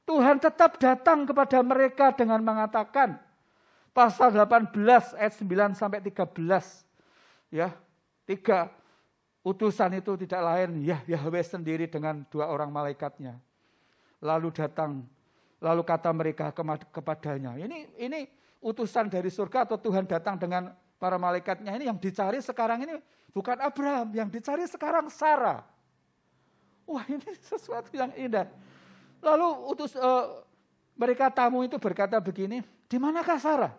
Tuhan tetap datang kepada mereka dengan mengatakan pasal 18 ayat 9 sampai 13. Ya, 3 utusan itu tidak lain Yahweh sendiri dengan 2 orang malaikatnya. Lalu kata mereka kepadanya, ini utusan dari surga atau Tuhan datang dengan para malaikatnya ini yang dicari sekarang ini bukan Abraham, yang dicari sekarang Sarah. Wah, ini sesuatu yang indah. Lalu mereka tamu itu berkata begini, di manakah Sarah,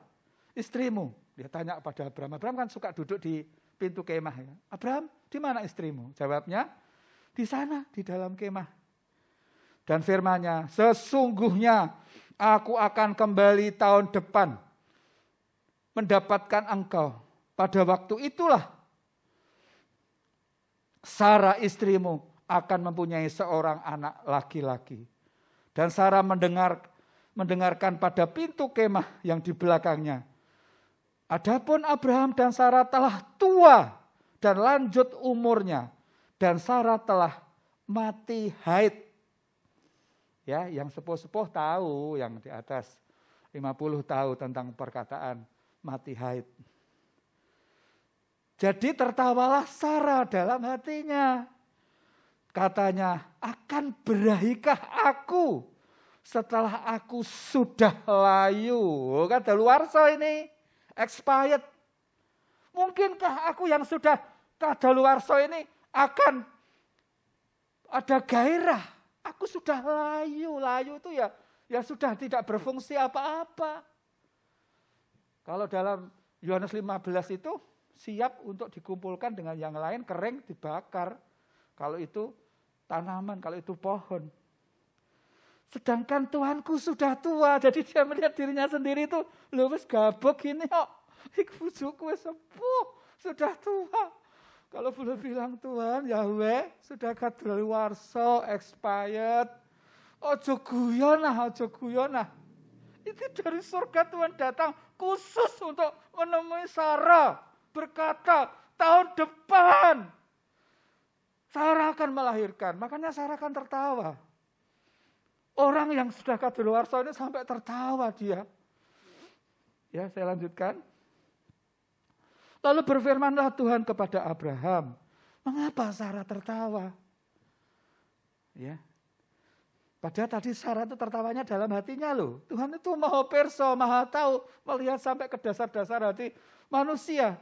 istrimu? Dia tanya pada Abraham. Abraham kan suka duduk di pintu kemah. Ya. Abraham, di mana istrimu? Jawabnya, di sana, di dalam kemah. Dan firman-Nya, sesungguhnya aku akan kembali tahun depan mendapatkan engkau. Pada waktu itulah Sarah istrimu akan mempunyai seorang anak laki-laki. Dan Sarah mendengarkan pada pintu kemah yang di belakangnya. Adapun Abraham dan Sarah telah tua dan lanjut umurnya. Dan Sarah telah mati haid. Ya, yang sepuh-sepuh tahu, yang di atas 50 tahu tentang perkataan mati haid. Jadi tertawalah Sarah dalam hatinya. Katanya, akan berahikah aku setelah aku sudah layu? Kadaluwarsa ini, expired. Mungkinkah aku yang sudah kadaluwarsa ini akan ada gairah? Aku sudah layu. Layu itu ya sudah tidak berfungsi apa-apa. Kalau dalam Yohanes 15 itu siap untuk dikumpulkan dengan yang lain, kering, dibakar. Kalau itu tanaman, kalau itu pohon. Sedangkan Tuhanku sudah tua, jadi dia melihat dirinya sendiri itu, lho wis gabuk gini kok, iku bujuku wis sepuh, sudah tua. Kalau boleh bilang Tuhan, Yahweh sudah kadaluwarsa, expired. Ojo guyon nah. Itu dari surga Tuhan datang khusus untuk menemui Sarah, berkata tahun depan Sarah akan melahirkan. Makanya Sarah akan tertawa. Orang yang sudah kadaluwarsa ini sampai tertawa dia. Ya, saya lanjutkan. Lalu berfirmanlah Tuhan kepada Abraham, mengapa Sarah tertawa? Ya. Padahal tadi Sarah itu tertawanya dalam hatinya loh. Tuhan itu maha perso, maha tahu, melihat sampai ke dasar-dasar hati manusia.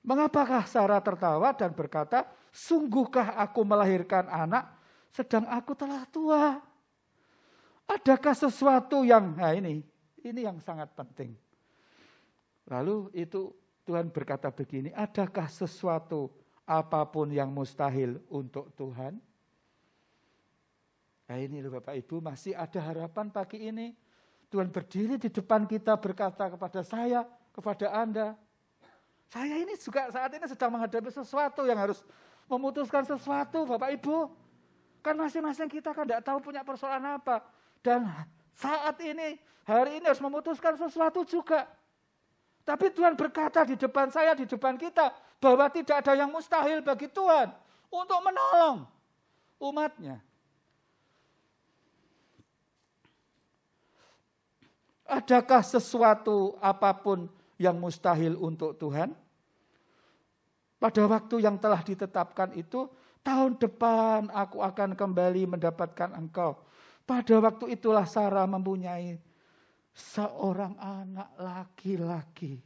Mengapakah Sarah tertawa dan berkata, sungguhkah aku melahirkan anak sedang aku telah tua? Adakah sesuatu yang, nah ini yang sangat penting. Lalu itu Tuhan berkata begini, adakah sesuatu apapun yang mustahil untuk Tuhan? Nah ini loh Bapak Ibu, masih ada harapan pagi ini. Tuhan berdiri di depan kita berkata kepada saya, kepada Anda. Saya ini juga saat ini sedang menghadapi sesuatu yang harus memutuskan sesuatu Bapak Ibu. Kan masing-masing kita kan tidak tahu punya persoalan apa. Dan saat ini, hari ini harus memutuskan sesuatu juga. Tapi Tuhan berkata di depan saya, di depan kita, bahwa tidak ada yang mustahil bagi Tuhan untuk menolong umatnya. Adakah sesuatu apapun yang mustahil untuk Tuhan? Pada waktu yang telah ditetapkan itu, tahun depan aku akan kembali mendapatkan engkau. Pada waktu itulah Sarah mempunyai seorang anak laki-laki.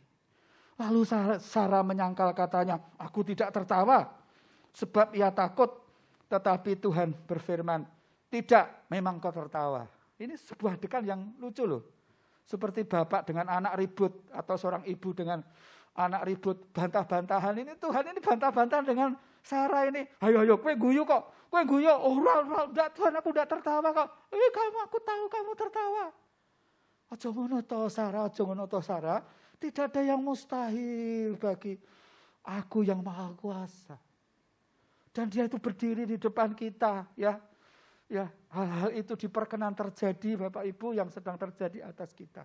Lalu Sarah menyangkal katanya, aku tidak tertawa sebab ia takut. Tetapi Tuhan berfirman, tidak, memang kau tertawa. Ini sebuah adegan yang lucu loh. Seperti bapak dengan anak ribut atau seorang ibu dengan anak ribut, bantah-bantahan. Ini Tuhan ini bantah-bantahan dengan Sarah ini. Ayo, kowe guyu kok. Kowe guyu, enggak Tuhan aku enggak tertawa kok. Aku tahu kamu tertawa. Aja ngono to Sarah, aja ngono to Sarah. Tidak ada yang mustahil bagi aku yang maha kuasa. Dan dia itu berdiri di depan kita, ya. Ya, hal-hal itu diperkenan terjadi Bapak Ibu yang sedang terjadi atas kita.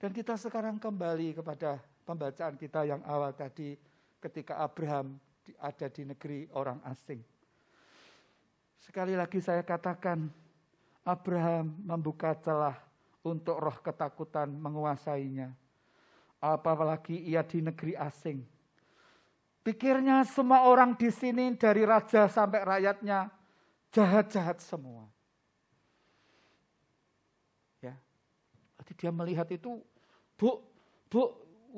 Dan kita sekarang kembali kepada pembacaan kita yang awal tadi ketika Abraham ada di negeri orang asing. Sekali lagi saya katakan, Abraham membuka celah untuk roh ketakutan menguasainya. Apalagi ia di negeri asing. Pikirnya semua orang di sini dari raja sampai rakyatnya jahat-jahat semua. Ya. Jadi dia melihat itu, Bu,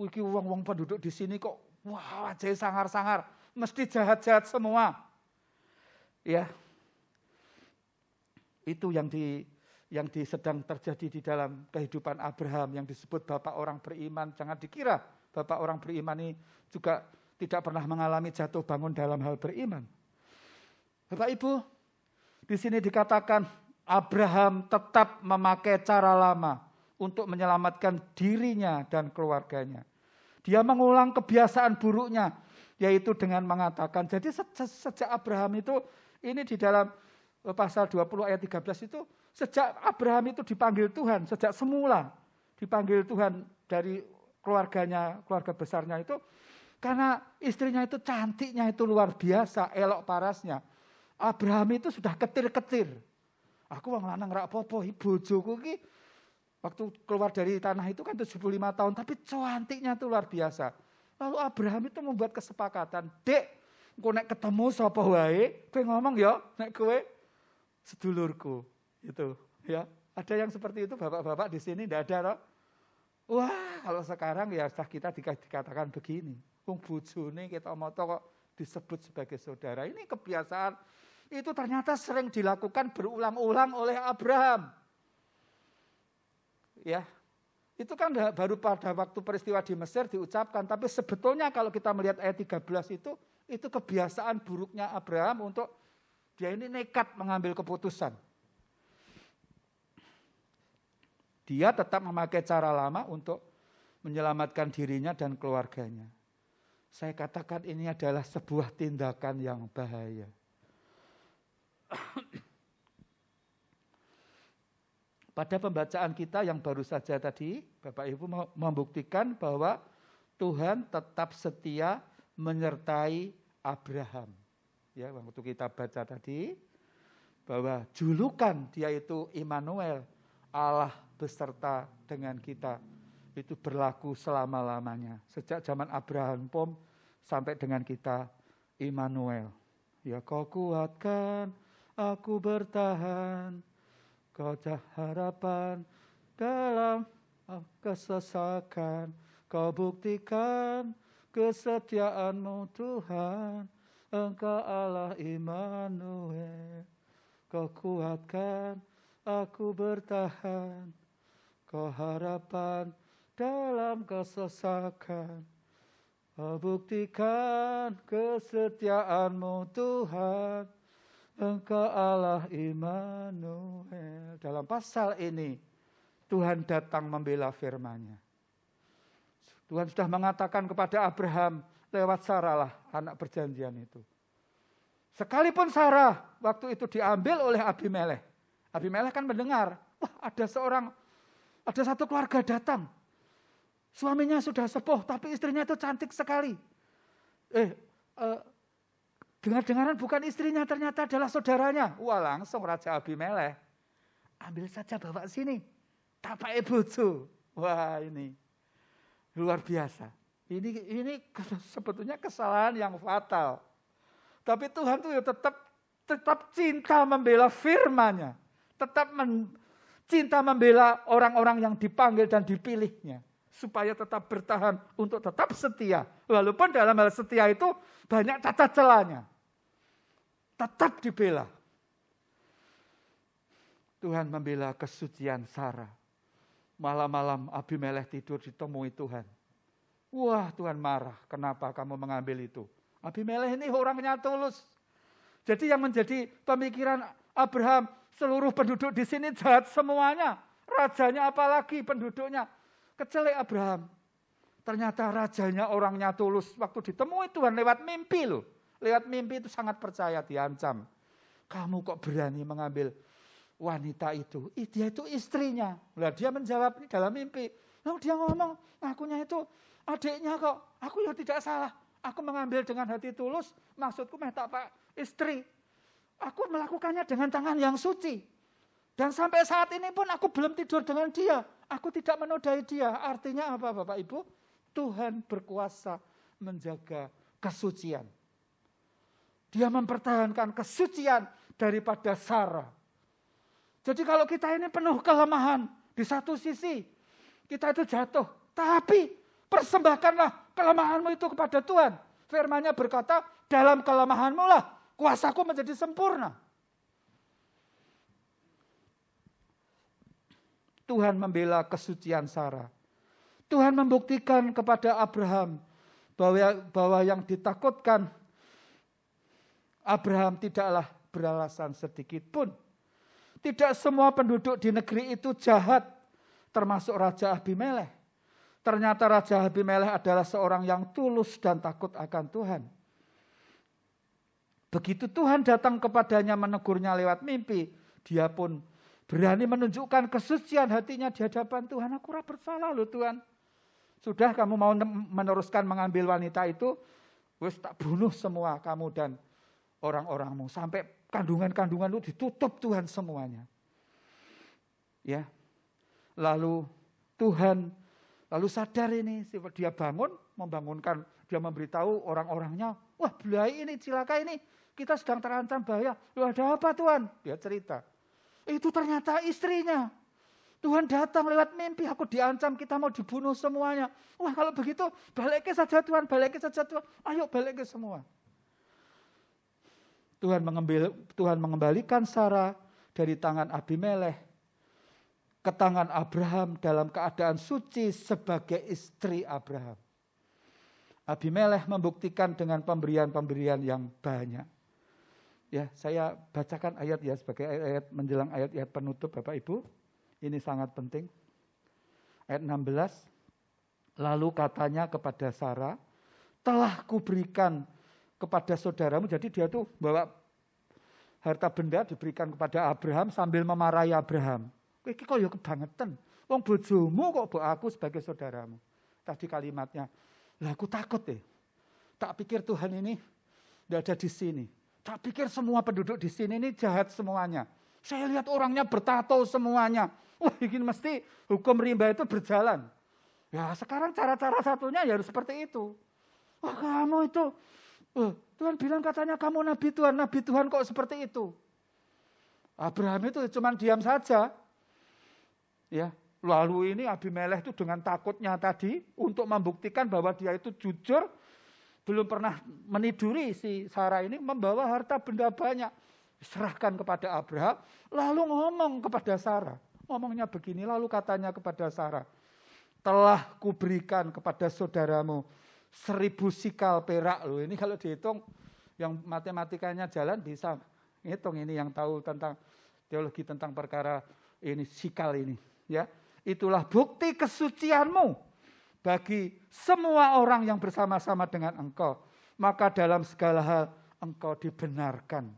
iki wong-wong penduduk di sini kok wah, wajahnya sangar-sangar, mesti jahat-jahat semua. Ya. Itu yang sedang terjadi di dalam kehidupan Abraham yang disebut bapak orang beriman. Jangan dikira bapak orang beriman ini juga tidak pernah mengalami jatuh bangun dalam hal beriman. Bapak Ibu, di sini dikatakan Abraham tetap memakai cara lama untuk menyelamatkan dirinya dan keluarganya. Dia mengulang kebiasaan buruknya, yaitu dengan mengatakan, jadi sejak Abraham itu, ini di dalam pasal 20 ayat 13 itu, sejak Abraham itu dipanggil Tuhan, sejak semula dipanggil Tuhan dari keluarganya, keluarga besarnya itu, karena istrinya itu cantiknya itu luar biasa, elok parasnya. Abraham itu sudah ketir-ketir. Aku wong lanang rak apa-apa, bojoku iki waktu keluar dari tanah itu kan 75 tahun, tapi cantiknya itu luar biasa. Lalu Abraham itu membuat kesepakatan, Dek, engko nek ketemu sapa wae, kowe ngomong ya, nek kowe sedulurku. Itu, ya. Ada yang seperti itu bapak-bapak di sini enggak ada toh? Wah, kalau sekarang ya sudah kita dikatakan begini. Wong bojone kita moto kok disebut sebagai saudara. Ini kebiasaan itu ternyata sering dilakukan berulang-ulang oleh Abraham. Ya, itu kan baru pada waktu peristiwa di Mesir diucapkan, tapi sebetulnya kalau kita melihat ayat 13 itu kebiasaan buruknya Abraham untuk dia ini nekat mengambil keputusan. Dia tetap memakai cara lama untuk menyelamatkan dirinya dan keluarganya. Saya katakan ini adalah sebuah tindakan yang bahaya. Pada pembacaan kita yang baru saja tadi, Bapak Ibu membuktikan bahwa Tuhan tetap setia menyertai Abraham. Ya, waktu kita baca tadi bahwa julukan dia itu Immanuel, Allah beserta dengan kita. Itu berlaku selama-lamanya. Sejak zaman Abraham sampai dengan kita Immanuel. Ya kau kuatkan aku bertahan. Kau harapan dalam kesesakan. Kau buktikan kesetiaan-Mu Tuhan. Engkau Allah Immanuel. Kau kuatkan aku bertahan. Kau harapan dalam kesesakan. Kau buktikan kesetiaan-Mu Tuhan. Engkau Allah Immanuel. Dalam pasal ini Tuhan datang membela firman-Nya. Tuhan sudah mengatakan kepada Abraham lewat Sarah lah anak perjanjian itu. Sekalipun Sarah waktu itu diambil oleh Abimelekh. Abimelekh kan mendengar, wah ada satu keluarga datang. Suaminya sudah sepuh tapi istrinya itu cantik sekali. Dengar-dengaran bukan istrinya, ternyata adalah saudaranya. Wah, langsung Raja Abimelekh ambil saja bawa sini. Tapai bojo. Wah, ini luar biasa. Ini sebetulnya kesalahan yang fatal. Tapi Tuhan tuh tetap cinta membela firman-Nya. Tetap cinta membela orang-orang yang dipanggil dan dipilihnya. Supaya tetap bertahan untuk tetap setia. Walaupun dalam hal setia itu banyak cacat celahnya. Tetap dibela. Tuhan membela kesucian Sarah. Malam-malam Abimelekh tidur ditemui Tuhan. Wah, Tuhan marah. Kenapa kamu mengambil itu? Abimelekh ini orangnya tulus. Jadi yang menjadi pemikiran Abraham, seluruh penduduk di sini jahat semuanya. Rajanya apalagi penduduknya. Kecelek Abraham. Ternyata rajanya orangnya tulus. Waktu ditemui Tuhan lewat mimpi loh. Lewat mimpi itu sangat percaya, diancam. Kamu kok berani mengambil wanita itu? Dia itu istrinya. Lah dia menjawab dalam mimpi. Lalu dia ngomong, akunya itu adiknya kok. Aku ya tidak salah. Aku mengambil dengan hati tulus. Maksudku tak pak istri. Aku melakukannya dengan tangan yang suci. Dan sampai saat ini pun aku belum tidur dengan dia. Aku tidak menodai dia. Artinya apa Bapak Ibu? Tuhan berkuasa menjaga kesucian. Dia mempertahankan kesucian daripada Sarah. Jadi kalau kita ini penuh kelemahan, di satu sisi kita itu jatuh. Tapi persembahkanlah kelemahanmu itu kepada Tuhan. Firman-Nya berkata, dalam kelemahanmu lah kuasaku menjadi sempurna. Tuhan membela kesucian Sarah. Tuhan membuktikan kepada Abraham bahwa yang ditakutkan Abraham tidaklah beralasan sedikit pun. Tidak semua penduduk di negeri itu jahat, termasuk Raja Abimelekh. Ternyata Raja Abimelekh adalah seorang yang tulus dan takut akan Tuhan. Begitu Tuhan datang kepadanya menegurnya lewat mimpi, dia pun berani menunjukkan kesucian hatinya di hadapan Tuhan. Aku bersalah loh Tuhan. Sudah kamu mau meneruskan mengambil wanita itu, wis tak bunuh semua kamu dan orang-orangmu. Sampai kandungan-kandungan itu ditutup Tuhan semuanya. Ya. Lalu Tuhan sadar ini, dia membangunkan, dia memberitahu orang-orangnya, wah belai ini, cilaka ini, kita sedang terancam bahaya. Loh ada apa Tuhan? Dia cerita. Itu ternyata istrinya. Tuhan datang lewat mimpi, aku diancam, kita mau dibunuh semuanya. Wah kalau begitu, balik saja Tuhan, balik saja Tuhan. Ayo balik semua. Tuhan mengembalikan Sarah dari tangan Abimelekh ke tangan Abraham dalam keadaan suci sebagai istri Abraham. Abimelekh membuktikan dengan pemberian-pemberian yang banyak. Ya, saya bacakan ayat ya sebagai ayat menjelang ayat-ayat penutup Bapak Ibu. Ini sangat penting. Ayat 16. Lalu katanya kepada Sarah, telah kuberikan kepada saudaramu. Jadi dia tuh bawa harta benda diberikan kepada Abraham sambil memarahi Abraham. Iki kok ya kebangetan. Wong bojomu kok mbok aku sebagai saudaramu. Tadi kalimatnya, lah aku takut deh. Tak pikir Tuhan ini tidak ada di sini. Tak pikir semua penduduk di sini ini jahat semuanya. Saya lihat orangnya bertato semuanya. Wah ini mesti hukum rimba itu berjalan. Ya sekarang cara-cara satunya ya harus seperti itu. Wah kamu itu, Tuhan bilang katanya kamu Nabi Tuhan kok seperti itu. Abraham itu cuma diam saja. Ya, lalu ini Abimelekh itu dengan takutnya tadi untuk membuktikan bahwa dia itu jujur, belum pernah meniduri si Sarah ini, membawa harta benda banyak, serahkan kepada Abraham, lalu ngomong kepada Sarah. Ngomongnya begini, lalu katanya kepada Sarah, telah kuberikan kepada saudaramu 1000 sikal perak. Loh, ini kalau dihitung, yang matematikanya jalan bisa ngitung, ini yang tahu tentang teologi tentang perkara ini, sikal ini. Ya, itulah bukti kesucianmu bagi semua orang yang bersama-sama dengan engkau. Maka dalam segala hal engkau dibenarkan.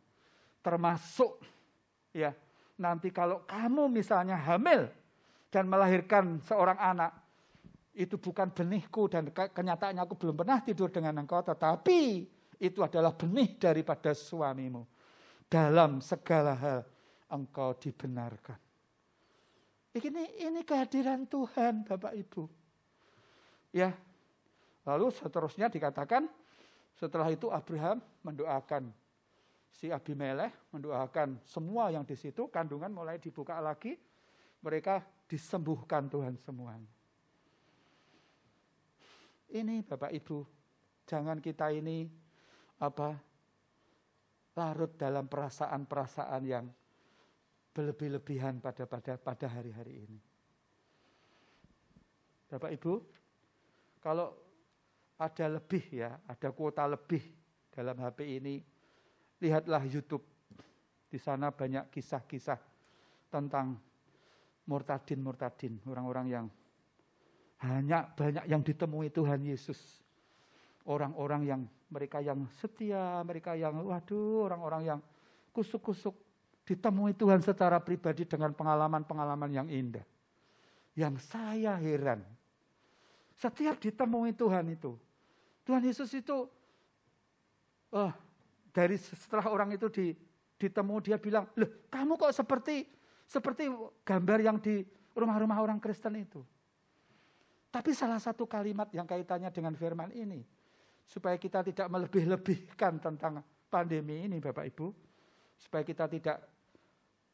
Termasuk ya, nanti kalau kamu misalnya hamil dan melahirkan seorang anak, itu bukan benihku dan kenyataannya aku belum pernah tidur dengan engkau, tetapi itu adalah benih daripada suamimu. Dalam segala hal engkau dibenarkan. Ini kehadiran Tuhan, Bapak Ibu. Ya. Lalu seterusnya dikatakan, setelah itu Abraham mendoakan si Abimelekh, mendoakan semua yang di situ, kandungan mulai dibuka lagi, mereka disembuhkan Tuhan semuanya. Ini Bapak Ibu, jangan kita ini larut dalam perasaan-perasaan yang berlebih-lebihan pada hari-hari ini. Bapak Ibu, kalau ada lebih ya, ada kuota lebih dalam HP ini, lihatlah YouTube. Di sana banyak kisah-kisah tentang murtadin, orang-orang yang banyak yang ditemui Tuhan Yesus. Orang-orang yang mereka yang setia, mereka yang orang-orang yang kusuk-kusuk, ditemui Tuhan secara pribadi dengan pengalaman-pengalaman yang indah. Yang saya heran, setiap ditemui Tuhan itu, Tuhan Yesus itu, dari setelah orang itu ditemui, dia bilang, loh kamu kok seperti gambar yang di rumah-rumah orang Kristen itu. Tapi salah satu kalimat yang kaitannya dengan firman ini, supaya kita tidak melebih-lebihkan tentang pandemi ini Bapak Ibu, supaya kita tidak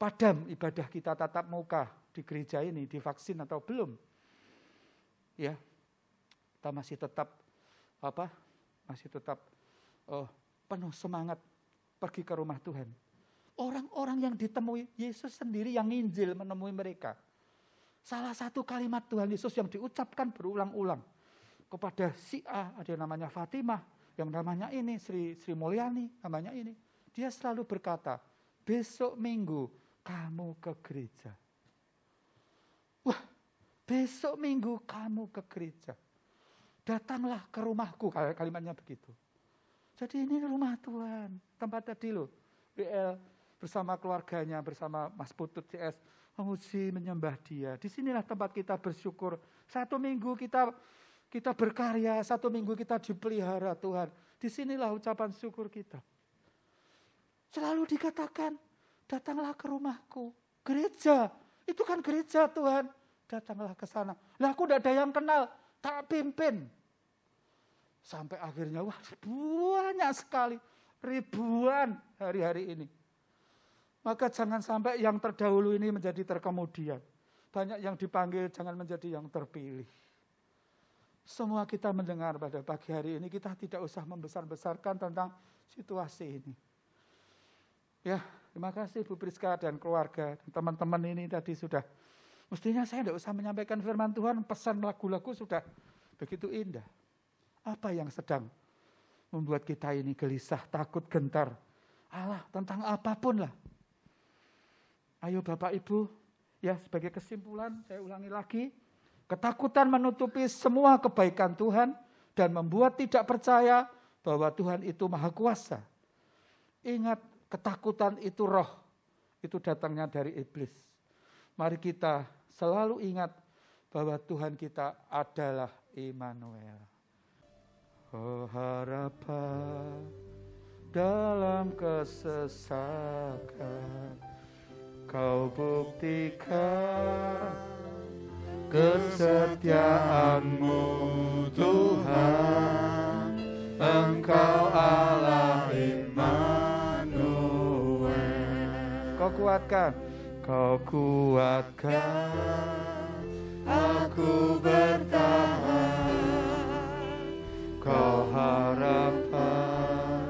padam ibadah kita tatap muka di gereja ini, divaksin atau belum. Ya. Kita masih tetap penuh semangat pergi ke rumah Tuhan. Orang-orang yang ditemui Yesus sendiri yang nginjil menemui mereka. Salah satu kalimat Tuhan Yesus yang diucapkan berulang-ulang kepada si A, ada yang namanya Fatimah, yang namanya ini Sri Mulyani, namanya ini. Dia selalu berkata, besok Minggu kamu ke gereja. Wah, besok Minggu kamu ke gereja. Datanglah ke rumahku, kalimatnya begitu. Jadi ini rumah Tuhan, tempat tadi loh. BL bersama keluarganya, bersama Mas Putut CS, memuji, menyembah Dia. Disinilah tempat kita bersyukur. 1 minggu kita berkarya, 1 minggu kita dipelihara Tuhan. Disinilah ucapan syukur kita. Selalu dikatakan, datanglah ke rumahku. Gereja, itu kan gereja Tuhan. Datanglah ke sana. Lah aku tidak ada yang kenal, tak pimpin. Sampai akhirnya, banyak sekali. Ribuan hari-hari ini. Maka jangan sampai yang terdahulu ini menjadi terkemudian. Banyak yang dipanggil, jangan menjadi yang terpilih. Semua kita mendengar pada pagi hari ini, kita tidak usah membesar-besarkan tentang situasi ini. Ya, terima kasih Bu Priska dan keluarga, dan teman-teman ini tadi sudah. Mestinya saya tidak usah menyampaikan firman Tuhan, pesan lagu-lagu sudah begitu indah. Apa yang sedang membuat kita ini gelisah, takut, gentar? Allah, tentang apapun lah. Ayo Bapak Ibu, ya sebagai kesimpulan saya ulangi lagi. Ketakutan menutupi semua kebaikan Tuhan dan membuat tidak percaya bahwa Tuhan itu maha kuasa. Ingat, ketakutan itu roh, itu datangnya dari iblis. Mari kita selalu ingat bahwa Tuhan kita adalah Immanuel. Oh harapan dalam kesesakan, Kau buktikan kesetiaan-Mu Tuhan, Engkau Allah Immanuel. Kau kuatkan. Kau kuatkan aku bertahan. Kau harapan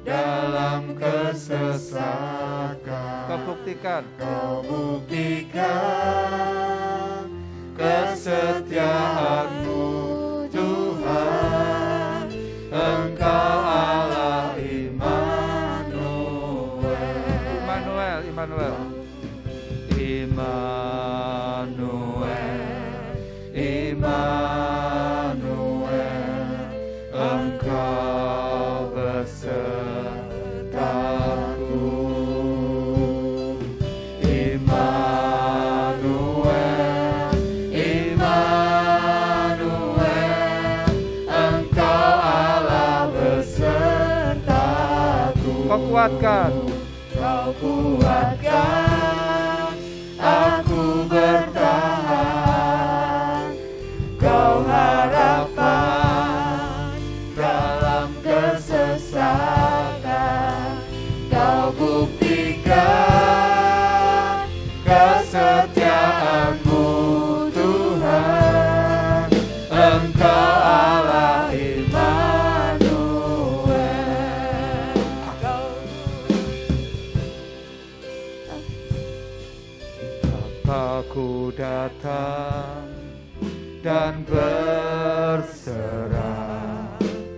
dalam kesesakan. Kau buktikan. Kau buktikan kesetiaanmu Tuhan. Engkau Allah Immanuel. Immanuel. Engkau besertaku. Engkau Allah besertaku. Kau kuatkan. Kau kuatkan aku bertahan. Kau harapan dalam kesesakan. Kau buktikan kesetiaanmu Tuhan. Engkau Allah Immanuel. Aku datang dan berserah,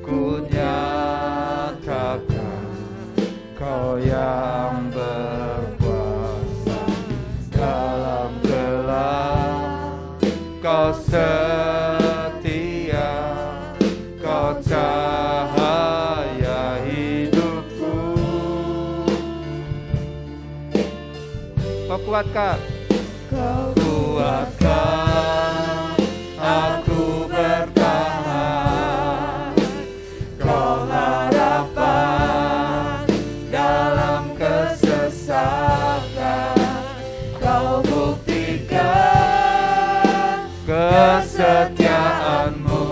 ku nyatakan Kau yang berkuasa dalam gelap. Kau setia, Kau cahaya hidupku. Kau kuatkan. Kau kuatkan aku bertahan. Kau harapan dalam kesesakan. Kau buktikan kesetiaanmu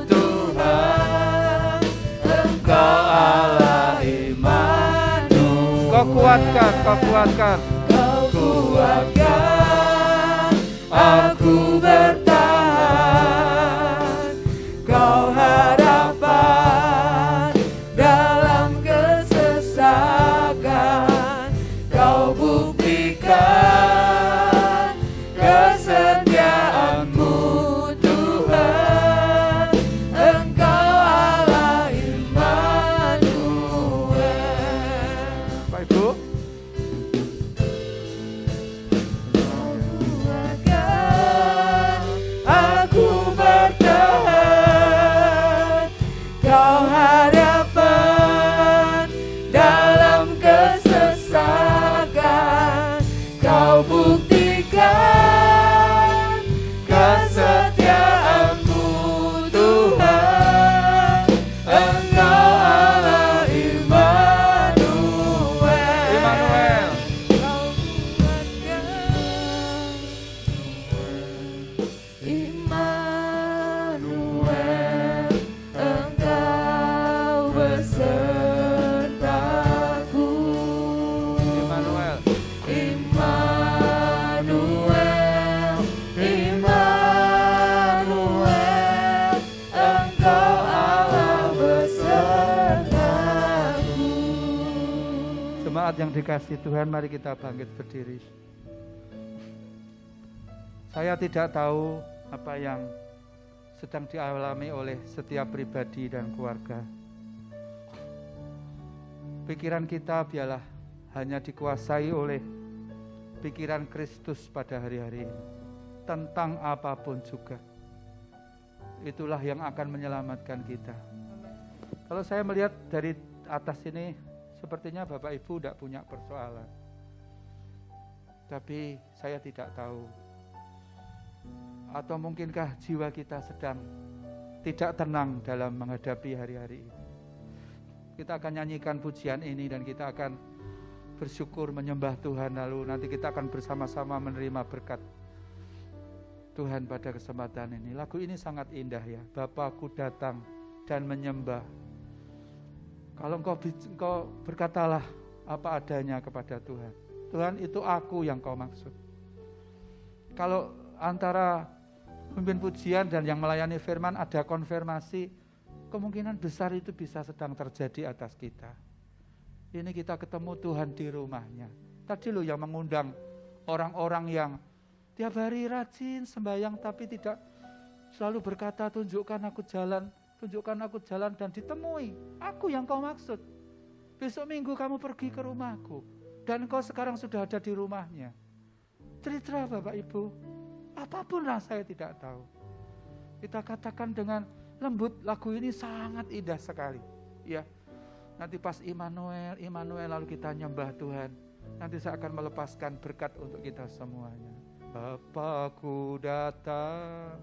Tuhan. Engkau Allah Immanuel. Kau kuatkan. Kau kuatkan. Kau kuatkan aku bertahan. Kau harapan dalam kesesakan. Kau buktikan kesetiaanmu Tuhan. Engkau Allah Immanuel. Bapak Ibu, aku bertahan. Kau harapan dalam kesesakan. Kau buktikan kesetiaanmu Tuhan. Engkau Allah Immanuel. Kau kuatkan Immanuel. Engkau besertaku. Immanuel. Engkau Allah besertaku. Jemaat yang dikasihi Tuhan, mari kita bangkit berdiri. Saya tidak tahu apa yang sedang dialami oleh setiap pribadi dan keluarga. Pikiran kita biarlah hanya dikuasai oleh pikiran Kristus pada hari-hari ini. Tentang apapun juga. Itulah yang akan menyelamatkan kita. Kalau saya melihat dari atas ini, sepertinya Bapak Ibu tidak punya persoalan. Tapi saya tidak tahu. Atau mungkinkah jiwa kita sedang tidak tenang dalam menghadapi hari-hari ini. Kita akan nyanyikan pujian ini dan kita akan bersyukur menyembah Tuhan. Lalu nanti kita akan bersama-sama menerima berkat Tuhan pada kesempatan ini. Lagu ini sangat indah ya. Bapakku datang dan menyembah. Kalau engkau berkatalah apa adanya kepada Tuhan. Tuhan itu aku yang kau maksud. Kalau antara pemimpin pujian dan yang melayani firman ada konfirmasi, kemungkinan besar itu bisa sedang terjadi atas kita. Ini kita ketemu Tuhan di rumahnya. Tadi loh yang mengundang orang-orang yang tiap hari rajin sembahyang tapi tidak selalu berkata tunjukkan aku jalan dan ditemui. Aku yang kau maksud. Besok minggu kamu pergi ke rumahku dan kau sekarang sudah ada di rumahnya. Cerita Bapak Ibu, apapun lah saya tidak tahu. Kita katakan dengan lembut, lagu ini sangat indah sekali. Ya, nanti pas Immanuel lalu kita nyembah Tuhan. Nanti saya akan melepaskan berkat untuk kita semuanya. Bapakku datang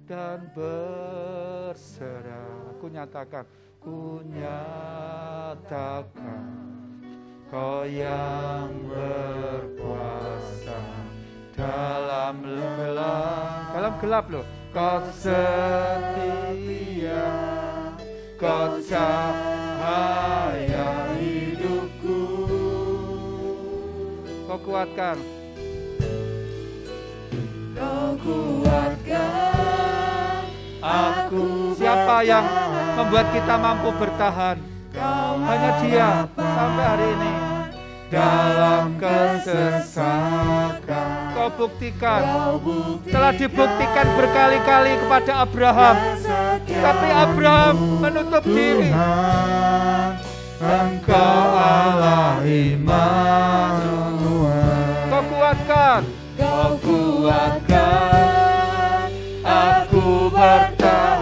dan berserah. Ku nyatakan Kau yang berkuasa dalam gelap loh. Kau setia, kau cahaya hidupku. Kau kuatkan. Aku. Siapa yang membuat kita mampu bertahan? Hanya Dia sampai hari ini. Dalam kesesakan Kau buktikan. Telah dibuktikan berkali-kali kepada Abraham. Tapi Abraham menutup diri. Engkau Allah Immanuel. Kau kuatkan. Aku bertahan.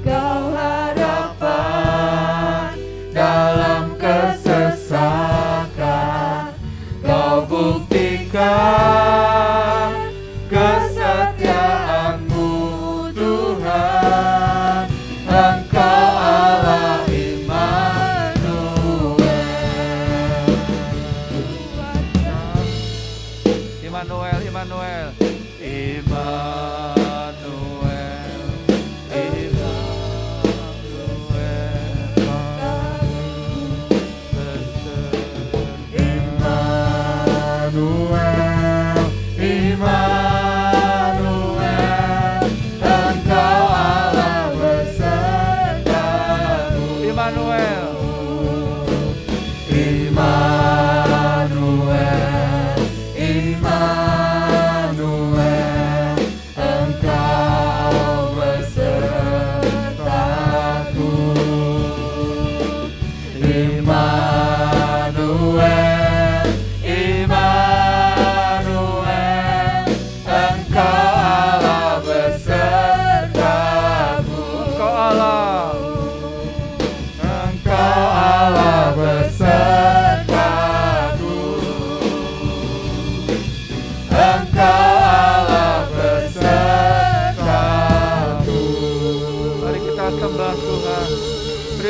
Kau harapan dalam kesesakan. Kau buktikan kesetiaan-Mu Tuhan. Engkau Allah Immanuel. Immanuel.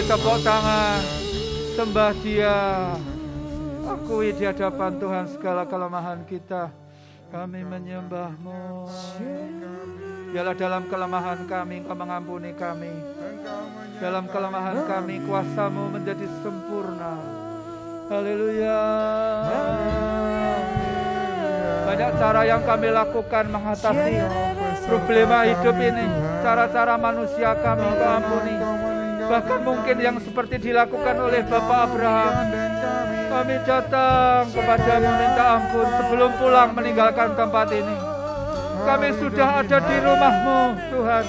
Tepuk tangan, sembah Dia, akui di hadapan Tuhan segala kelemahan kita. Kami menyembah-Mu. Biarlah dalam kelemahan kami Engkau mengampuni kami. Dalam kelemahan kami kuasa-Mu menjadi sempurna. Haleluya. Banyak cara yang kami lakukan mengatasi problema hidup ini. Cara-cara manusia kami Engkau ampuni. Bahkan mungkin yang seperti dilakukan oleh Bapak Abraham. Kami datang kepada-Mu minta ampun sebelum pulang meninggalkan tempat ini. Kami sudah ada di rumah-Mu Tuhan,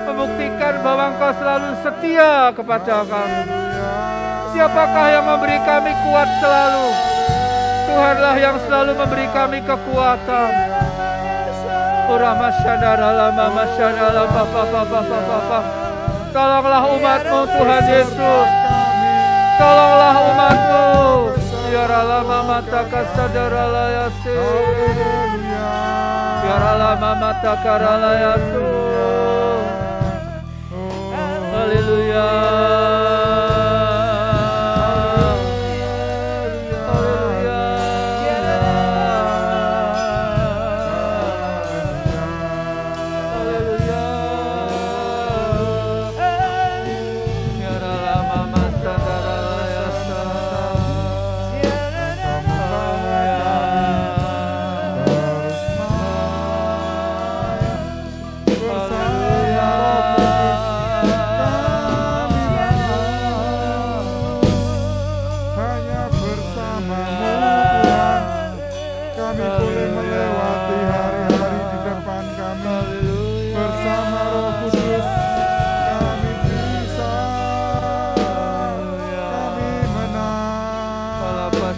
membuktikan bahwa Engkau selalu setia kepada kami. Siapakah yang memberi kami kuat selalu? Tuhanlah yang selalu memberi kami kekuatan. Ora masyadara lama masyadara papa. Tolonglah umat-Mu Tuhan Yesus. Tolonglah umat-Mu. Biarlah mata kasadara layasi. Biarlah mata karalayasu. Haleluya.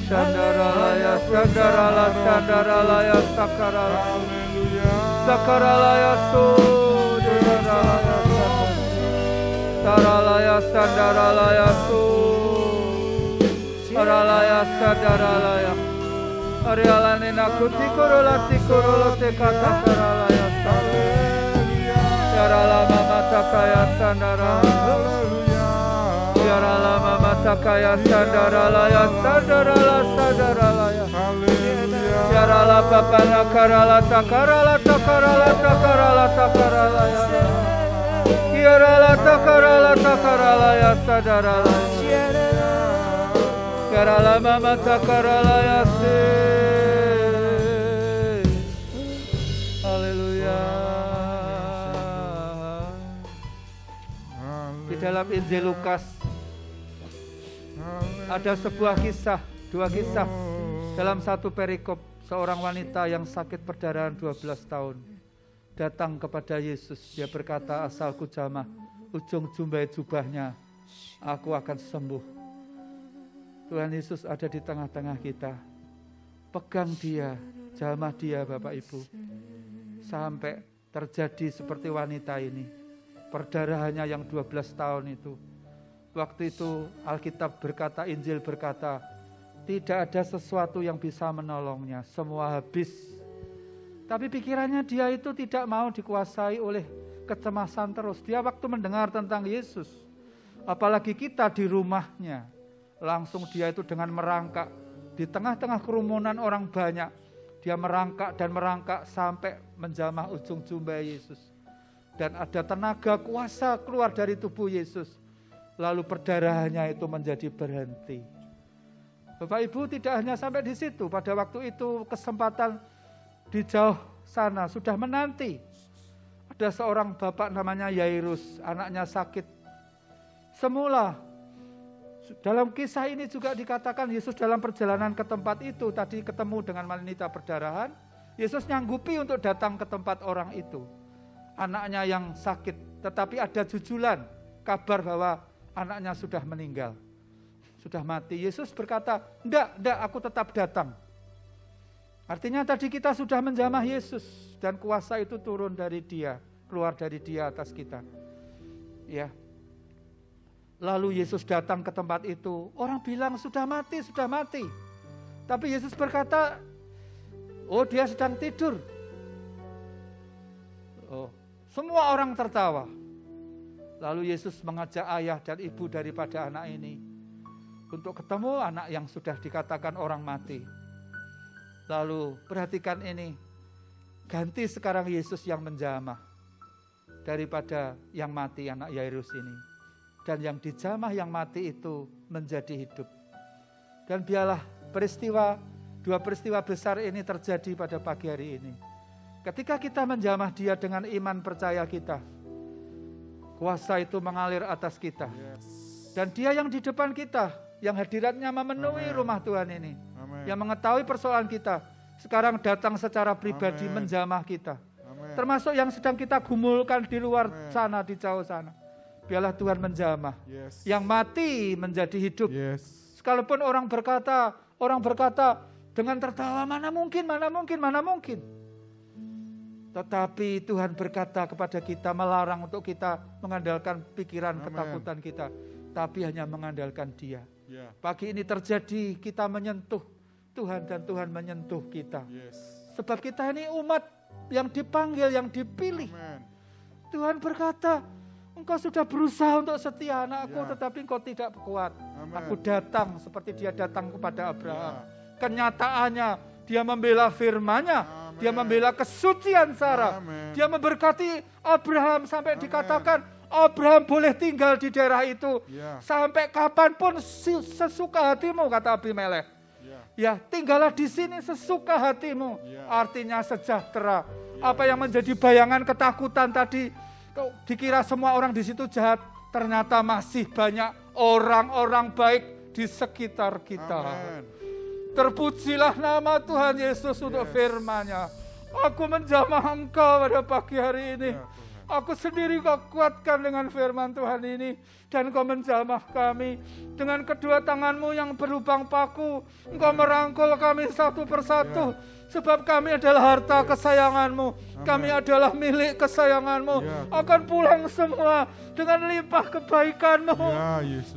Shandaralaya, Sandarala, Sandaralaya, Sakarala, Sakaralaya, Sudaralaya, Saralaya, Sandaralaya, Saralaya, Sandaralaya, Arialane nakuti korola tekata saralaya, Sarala mama takaya Sandarala. Yarala mama takaya sandaralaya sandarala sandaralaya. Yarala papa nakarala takarala takarala takarala takaralaya. Yarala takarala takaralaya sandaralaya. Yarala mama takaralaya se. Haleluya. Di dalam Injil Lukas ada sebuah kisah, dua kisah dalam satu perikop. Seorang wanita yang sakit perdarahan 12 tahun datang kepada Yesus. Dia berkata, asalku jamah ujung jumbai jubahnya, aku akan sembuh. Tuhan Yesus ada di tengah-tengah kita. Pegang dia, jamah dia Bapak Ibu. Sampai terjadi seperti wanita ini. Perdarahannya yang 12 tahun itu. Waktu itu Alkitab berkata, Injil berkata, tidak ada sesuatu yang bisa menolongnya, semua habis. Tapi pikirannya dia itu tidak mau dikuasai oleh kecemasan terus. Dia waktu mendengar tentang Yesus, apalagi kita di rumahnya, langsung dia itu dengan merangkak. Di tengah-tengah kerumunan orang banyak, dia merangkak dan merangkak sampai menjamah ujung jubah Yesus. Dan ada tenaga kuasa keluar dari tubuh Yesus. Lalu perdarahannya itu menjadi berhenti. Bapak Ibu, tidak hanya sampai di situ. Pada waktu itu kesempatan di jauh sana sudah menanti. Ada seorang bapak namanya Yairus, anaknya sakit. Semula dalam kisah ini juga dikatakan Yesus dalam perjalanan ke tempat itu tadi ketemu dengan wanita perdarahan. Yesus nyanggupi untuk datang ke tempat orang itu. Anaknya yang sakit, tetapi ada jujulan kabar bahwa anaknya sudah meninggal, sudah mati. Yesus berkata, enggak, aku tetap datang. Artinya tadi kita sudah menjamah Yesus dan kuasa itu turun dari dia, keluar dari dia atas kita. Ya. Lalu Yesus datang ke tempat itu, orang bilang sudah mati. Tapi Yesus berkata, oh dia sedang tidur. Oh, semua orang tertawa. Lalu Yesus mengajak ayah dan ibu daripada anak ini untuk ketemu anak yang sudah dikatakan orang mati. Lalu perhatikan ini, ganti sekarang Yesus yang menjamah daripada yang mati anak Yairus ini. Dan yang dijamah yang mati itu menjadi hidup. Dan biarlah dua peristiwa besar ini terjadi pada pagi hari ini. Ketika kita menjamah dia dengan iman percaya kita, kuasa itu mengalir atas kita. Dan dia yang di depan kita, yang hadiratnya memenuhi rumah Tuhan ini. Yang mengetahui persoalan kita, sekarang datang secara pribadi menjamah kita. Termasuk yang sedang kita gumulkan di luar sana, di jauh sana. Biarlah Tuhan menjamah. Yang mati menjadi hidup. Sekalipun orang berkata dengan tertawa, mana mungkin. Tetapi Tuhan berkata kepada kita, melarang untuk kita mengandalkan pikiran ketakutan kita, tapi hanya mengandalkan Dia. Pagi ini terjadi, kita menyentuh Tuhan dan Tuhan menyentuh kita. Sebab kita ini umat yang dipanggil, yang dipilih. Tuhan berkata, engkau sudah berusaha untuk setia anakku, tetapi engkau tidak kuat. Aku datang seperti Dia datang kepada Abraham. Kenyataannya Dia membela firman-Nya. Dia membela kesucian Sarah. Dia memberkati Abraham sampai dikatakan Abraham boleh tinggal di daerah itu sampai kapanpun sesuka hatimu, kata Abimelekh. Ya, tinggallah di sini sesuka hatimu. Artinya sejahtera. Apa yang menjadi bayangan ketakutan tadi, dikira semua orang di situ jahat, ternyata masih banyak orang-orang baik di sekitar kita. Terpujilah nama Tuhan Yesus untuk firman-Nya. Aku menjamah engkau pada pagi hari ini. Aku sendiri Kau kuatkan dengan firman Tuhan ini. Dan Kau menjamah kami dengan kedua tangan-Mu yang berlubang paku. Engkau merangkul kami satu persatu. Sebab kami adalah harta kesayangan-Mu. Kami adalah milik kesayangan-Mu. Akan pulang semua dengan limpah kebaikan-Mu.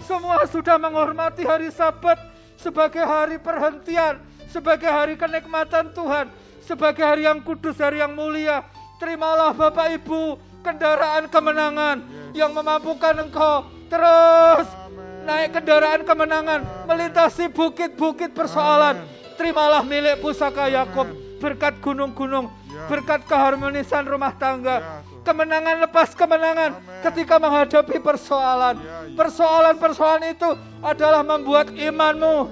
Semua sudah menghormati hari Sabat sebagai hari perhentian, sebagai hari kenikmatan Tuhan, sebagai hari yang kudus, hari yang mulia. Terimalah Bapak Ibu kendaraan kemenangan yang memampukan Engkau terus naik kendaraan kemenangan melintasi bukit-bukit persoalan. Terimalah milik pusaka Yakub, berkat gunung-gunung, berkat keharmonisan rumah tangga, kemenangan lepas kemenangan ketika menghadapi persoalan. Persoalan-persoalan itu adalah membuat imanmu,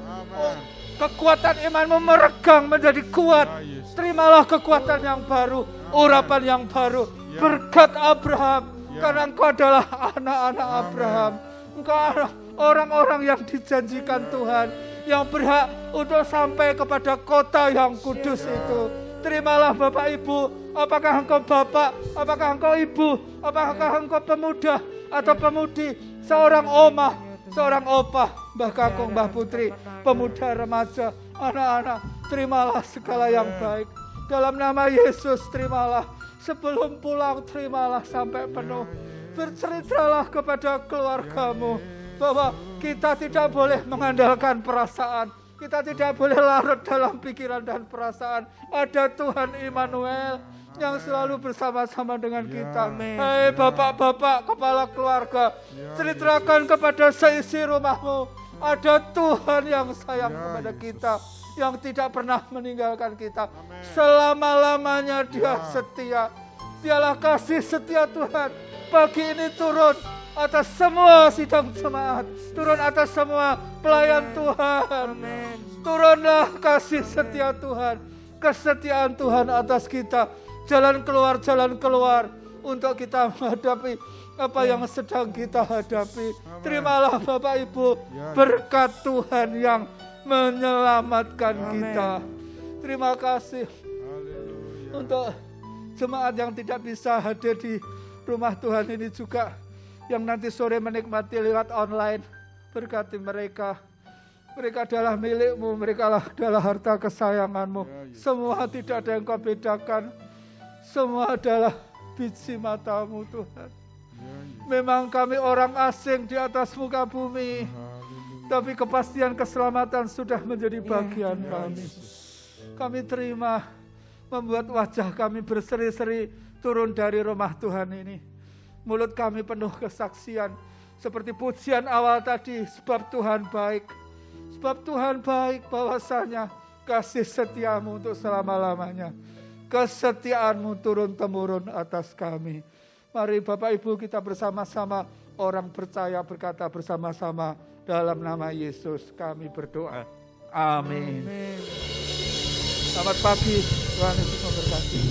kekuatan imanmu meregang menjadi kuat. Terimalah kekuatan yang baru, urapan yang baru, berkat Abraham, karena engkau adalah anak-anak Abraham. Engkau adalah orang-orang yang dijanjikan Tuhan, yang berhak untuk sampai kepada kota yang kudus itu. Terimalah Bapak Ibu, apakah engkau bapak, apakah engkau ibu, apakah engkau pemuda atau pemudi, seorang omah, seorang opah, Mbah Kakung, Mbah Putri, pemuda, remaja, anak-anak, terimalah segala yang baik. Dalam nama Yesus terimalah, sebelum pulang terimalah sampai penuh. Berceritalah kepada keluargamu bahwa kita tidak boleh mengandalkan perasaan. Kita tidak boleh larut dalam pikiran dan perasaan. Ada Tuhan Immanuel yang selalu bersama-sama dengan kita. Hei bapak-bapak, kepala keluarga, ceritakan kepada seisi rumahmu. Ada Tuhan yang sayang kepada kita, yang tidak pernah meninggalkan kita. Selama-lamanya Dia setia. Dialah kasih setia Tuhan. Pagi ini turun atas semua sidang jemaat, turun atas semua pelayan Tuhan. Turunlah kasih setia Tuhan, kesetiaan Tuhan atas kita. Jalan keluar untuk kita menghadapi apa yang sedang kita hadapi. Terimalah Bapak Ibu berkat Tuhan yang menyelamatkan kita. Terima kasih untuk jemaat yang tidak bisa hadir di rumah Tuhan ini juga, yang nanti sore menikmati lewat online. Berkati mereka. Mereka adalah milik-Mu, mereka adalah harta kesayangan-Mu. Semua tidak ada yang Kau bedakan. Semua adalah biji mata-Mu Tuhan. Memang kami orang asing di atas muka bumi, tapi kepastian keselamatan sudah menjadi bagian kami. Kami terima, membuat wajah kami berseri-seri turun dari rumah Tuhan ini. Mulut kami penuh kesaksian, seperti pujian awal tadi, sebab Tuhan baik. Sebab Tuhan baik, bahwasanya kasih setiamu untuk selama-lamanya. Kesetiaanmu turun-temurun atas kami. Mari Bapak Ibu kita bersama-sama, orang percaya berkata bersama-sama, dalam nama Yesus kami berdoa. Amin. Selamat pagi, Tuhan Yesus memberkati.